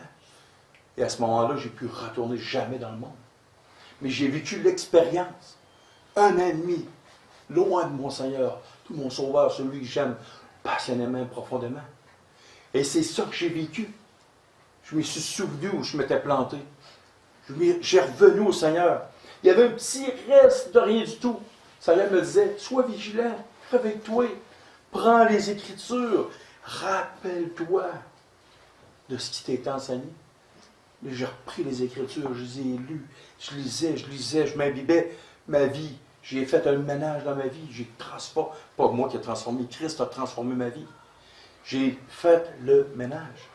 Et à ce moment-là, j'ai pu retourner jamais dans le monde. Mais j'ai vécu l'expérience. 1 an et demi, loin de mon Seigneur, tout mon Sauveur, celui que j'aime passionnément, profondément. Et c'est ça que j'ai vécu. Je me suis souvenu où je m'étais planté. J'ai revenu au Seigneur. Il y avait un petit reste de rien du tout. Le Seigneur me disait, sois vigilant, réveille-toi, prends les Écritures, rappelle-toi de ce qui t'est enseigné. J'ai repris les Écritures, je les ai lues, je lisais, je m'imbibais ma vie. J'ai fait un ménage dans ma vie. J'ai transformé, pas moi qui ai transformé, Christ a transformé ma vie. J'ai fait le ménage.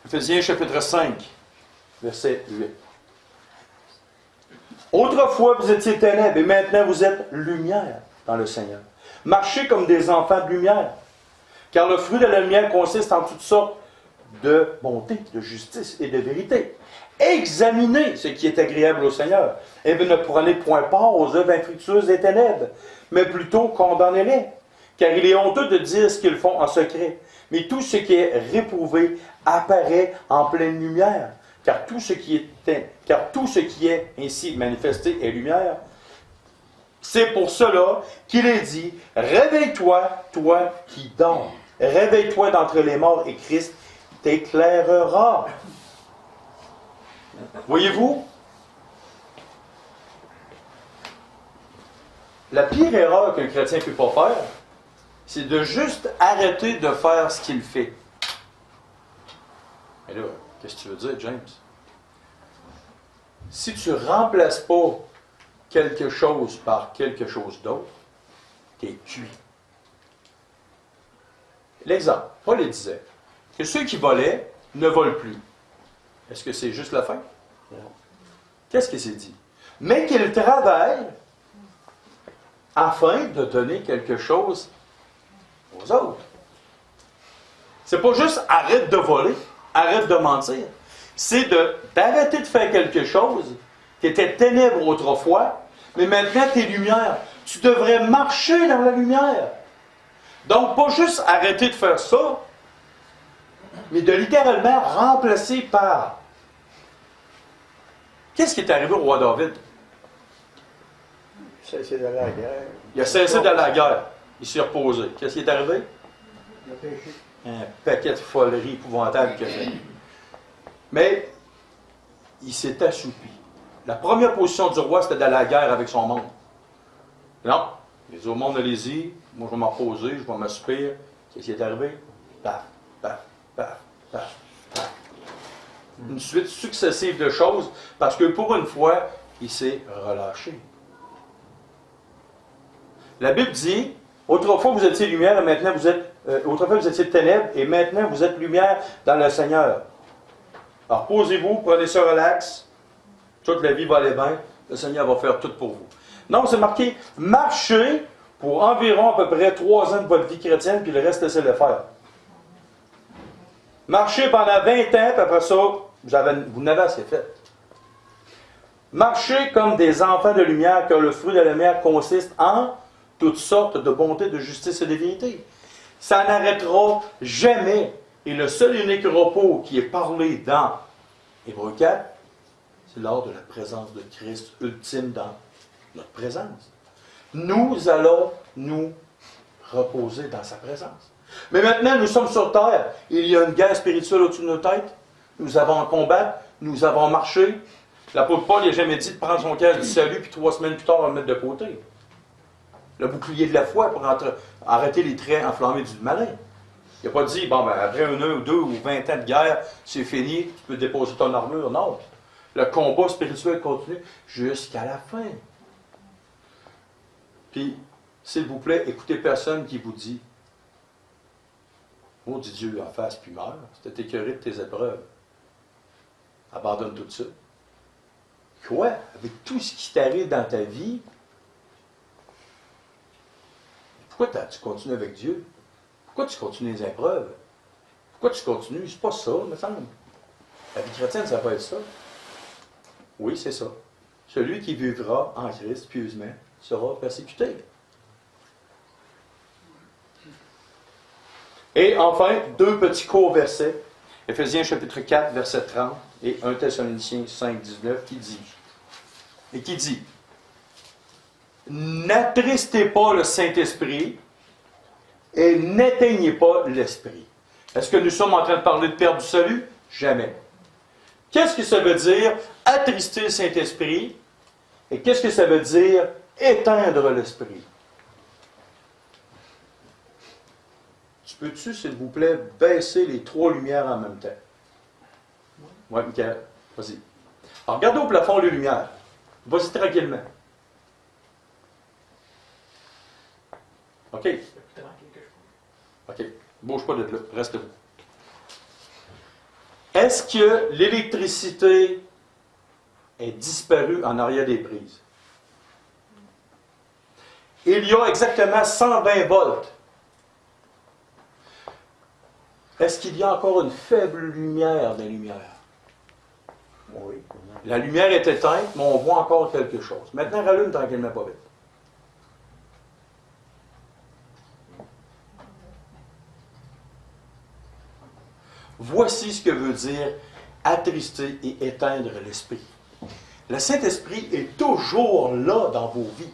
Éphésiens chapitre 5, verset 8. Autrefois vous étiez ténèbres et maintenant vous êtes lumière dans le Seigneur. Marchez comme des enfants de lumière, car le fruit de la lumière consiste en toutes sortes de bonté, de justice et de vérité. Examinez ce qui est agréable au Seigneur, et ne prenez point part aux œuvres infructueuses des ténèbres, mais plutôt condamnez-les, car il est honteux de dire ce qu'ils font en secret. Mais tout ce qui est réprouvé apparaît en pleine lumière, car tout ce qui est ainsi manifesté est lumière. C'est pour cela qu'il est dit, réveille-toi, toi qui dors, réveille-toi d'entre les morts et Christ t'éclairera. Voyez-vous, la pire erreur qu'un chrétien ne peut pas faire, c'est de juste arrêter de faire ce qu'il fait. Mais là, qu'est-ce que tu veux dire, James? Si tu ne remplaces pas quelque chose par quelque chose d'autre, tu es cuit. L'exemple, Paul disait que ceux qui volaient ne volent plus. Est-ce que c'est juste la fin? Non. Qu'est-ce que c'est dit? mais qu'il travaille afin de donner quelque chose aux autres. C'est pas juste arrête de voler, arrête de mentir. C'est d'arrêter de faire quelque chose qui était ténèbres autrefois, mais maintenant tu es lumière. Tu devrais marcher dans la lumière. Donc, pas juste arrêter de faire ça, mais de littéralement remplacer par. Qu'est-ce qui est arrivé au roi David? Cessez d'aller à la guerre. Il a cessé d'aller à la guerre. Il s'est reposé. Qu'est-ce qui est arrivé? Il a péché. Un paquet de foleries épouvantables qu'il a fait. Mais il s'est assoupi. La première position du roi, c'était d'aller à la guerre avec son monde. Non. Il dit au monde, allez-y, moi je vais m'en reposer, je vais m'assoupir. Qu'est-ce qui est arrivé? Paf, paf, paf, paf, paf. Une suite successive de choses, parce que pour une fois, il s'est relâché. La Bible dit, autrefois vous étiez lumière, et maintenant vous êtes, autrefois vous étiez ténèbres, et maintenant vous êtes lumière dans le Seigneur. Alors posez-vous, prenez ça relax, toute la vie va aller bien, le Seigneur va faire tout pour vous. Non, c'est marqué, marchez pour environ à peu près 3 ans de votre vie chrétienne, puis le reste, laissez-le faire. Marchez pendant 20 ans, puis après ça, vous n'avez assez fait. Marchez comme des enfants de lumière, car le fruit de la lumière consiste en toutes sortes de bonté, de justice et de vérité. Ça n'arrêtera jamais. Et le seul et unique repos qui est parlé dans Hébreux 4, c'est lors de la présence de Christ ultime dans notre présence. Nous allons nous reposer dans sa présence. Mais maintenant, nous sommes sur terre. Il y a une guerre spirituelle au-dessus de nos têtes. Nous avons à combattre. Nous avons marché. L'apôtre Paul n'a jamais dit de prendre son casque du salut, puis 3 semaines plus tard, on va le mettre de côté. Le bouclier de la foi pour arrêter les traits enflammés du malin. Il n'a pas dit, bon, ben, après 1 ou 2 ou 20 ans de guerre, c'est fini, tu peux déposer ton armure. Non. Le combat spirituel continue jusqu'à la fin. Puis, s'il vous plaît, écoutez personne qui vous dit, maudit Dieu en face puis meurt, c'était écœuré de tes épreuves. Abandonne tout ça. Quoi? Avec tout ce qui t'arrive dans ta vie, pourquoi tu continues avec Dieu? Pourquoi tu continues les épreuves? Pourquoi tu continues? C'est pas ça, me semble. La vie chrétienne, ça va être ça. Oui, c'est ça. Celui qui vivra en Christ pieusement sera persécuté. Et enfin, 2 petits courts versets. Éphésiens chapitre 4, verset 30 et 1 Thessaloniciens 5, 19 qui dit n'attristez pas le Saint-Esprit et n'éteignez pas l'Esprit. Est-ce que nous sommes en train de parler de perdre du salut? Jamais. Qu'est-ce que ça veut dire attrister le Saint-Esprit et qu'est-ce que ça veut dire éteindre l'Esprit? Tu peux-tu, s'il vous plaît, baisser les 3 lumières en même temps? Oui, Michael, vas-y. Alors, regardez au plafond les lumières. Vas-y tranquillement. OK. OK. Bouge pas de là. Reste vous. Est-ce que l'électricité est disparue en arrière des prises? Il y a exactement 120 volts. Est-ce qu'il y a encore une faible lumière dans les lumières? Oui. La lumière est éteinte, mais on voit encore quelque chose. Maintenant, rallume tranquillement, pas vite. Voici ce que veut dire attrister et éteindre l'esprit. Le Saint-Esprit est toujours là dans vos vies.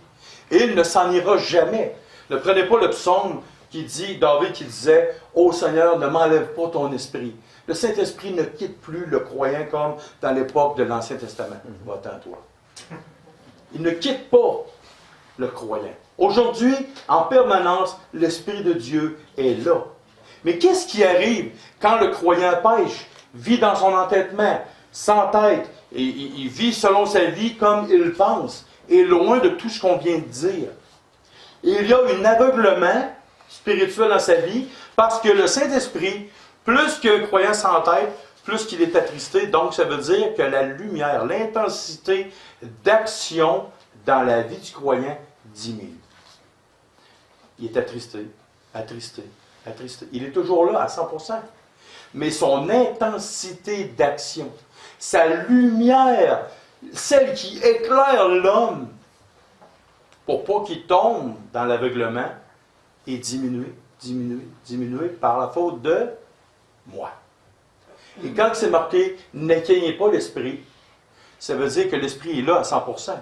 Et il ne s'en ira jamais. Ne prenez pas le psaume qui dit, David qui disait, « Ô Seigneur, ne m'enlève pas ton esprit. » Le Saint-Esprit ne quitte plus le croyant comme dans l'époque de l'Ancien Testament. Va-t'en, toi. Il ne quitte pas le croyant. Aujourd'hui, en permanence, l'Esprit de Dieu est là. Mais qu'est-ce qui arrive quand le croyant pêche, vit dans son entêtement, sans tête, et il vit selon sa vie comme il pense, et loin de tout ce qu'on vient de dire? Et il y a un aveuglement spirituel dans sa vie, parce que le Saint-Esprit, plus qu'un croyant sans tête, plus qu'il est attristé. Donc, ça veut dire que la lumière, l'intensité d'action dans la vie du croyant diminue. Il est attristé, attristé, attristé. Il est toujours là à 100%. Mais son intensité d'action, sa lumière, celle qui éclaire l'homme, pour pas qu'il tombe dans l'aveuglement, est diminuée, diminuée, diminuée par la faute de moi. Et quand c'est marqué « n'éteignez pas l'esprit », ça veut dire que l'esprit est là à 100%,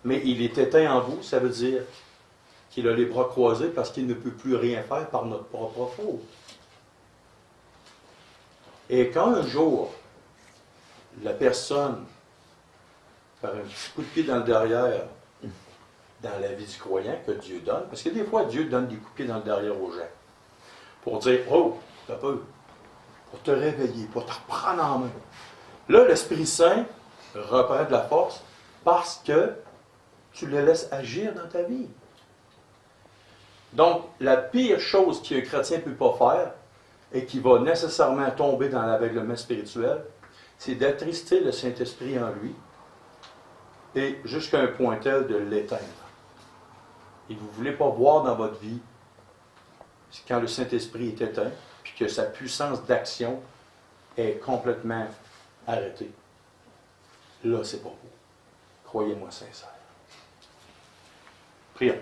mais il est éteint en vous, ça veut dire qu'il a les bras croisés parce qu'il ne peut plus rien faire par notre propre faute. Et quand un jour, la personne, par un petit coup de pied dans le derrière, dans la vie du croyant que Dieu donne, parce que des fois, Dieu donne des coups de pied dans le derrière aux gens, pour dire « Oh, t'as peur », pour te réveiller, pour te reprendre en main. Là, l'Esprit Saint reprend de la force parce que tu le laisses agir dans ta vie. Donc, la pire chose qu'un chrétien ne peut pas faire, et qui va nécessairement tomber dans l'aveuglement spirituel, c'est d'attrister le Saint-Esprit en lui, et jusqu'à un point tel de l'éteindre. Et vous ne voulez pas voir dans votre vie, quand le Saint-Esprit est éteint, puis que sa puissance d'action est complètement arrêtée. Là, c'est pas vous. Croyez-moi sincère. Prions.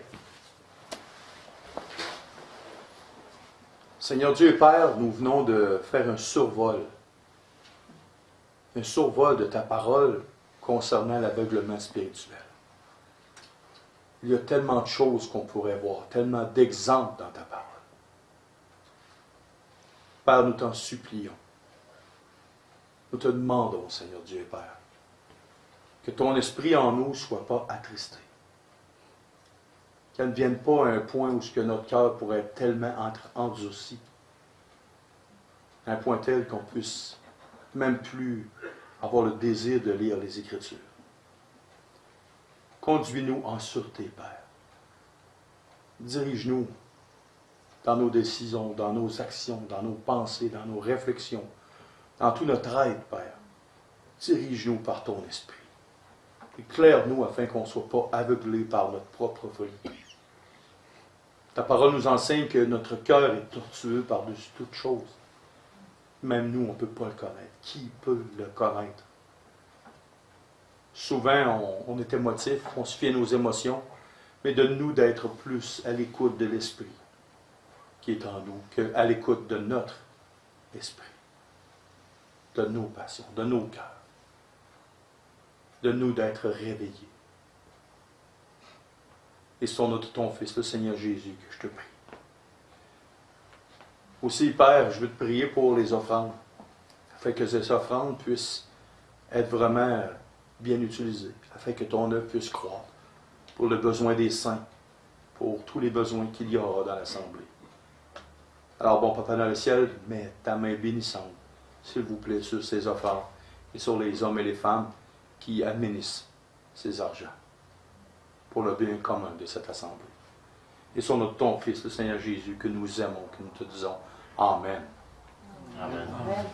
Seigneur Dieu et Père, nous venons de faire un survol de ta parole concernant l'aveuglement spirituel. Il y a tellement de choses qu'on pourrait voir, tellement d'exemples dans ta parole. Père, nous t'en supplions. Nous te demandons, Seigneur Dieu et Père, que ton esprit en nous ne soit pas attristé. Qu'elle ne vienne pas à un point où notre cœur pourrait être tellement endurci, à un point tel qu'on puisse même plus avoir le désir de lire les Écritures. Conduis-nous en sûreté, Père. Dirige-nous dans nos décisions, dans nos actions, dans nos pensées, dans nos réflexions, dans tout notre être, Père. Dirige-nous par ton esprit. Éclaire-nous afin qu'on ne soit pas aveuglés par notre propre folie. Ta parole nous enseigne que notre cœur est tortueux par-dessus toute chose. Même nous, on ne peut pas le connaître. Qui peut le connaître? Souvent, on est émotif, on se fie à nos émotions, mais donne-nous d'être plus à l'écoute de l'Esprit qui est en nous qu'à l'écoute de notre esprit, de nos passions, de nos cœurs. Donne-nous d'être réveillés. Et c'est au nom de ton Fils, le Seigneur Jésus, que je te prie. Aussi, Père, je veux te prier pour les offrandes, afin que ces offrandes puissent être vraiment bien utilisées, afin que ton œuvre puisse croître pour le besoin des saints, pour tous les besoins qu'il y aura dans l'Assemblée. Alors, bon Papa dans le ciel, mets ta main bénissante, s'il vous plaît, sur ces offrandes et sur les hommes et les femmes qui administrent ces argents pour le bien commun de cette Assemblée. Et sur notre ton Fils, le Seigneur Jésus, que nous aimons, que nous te disons Amen. Amen. Amen.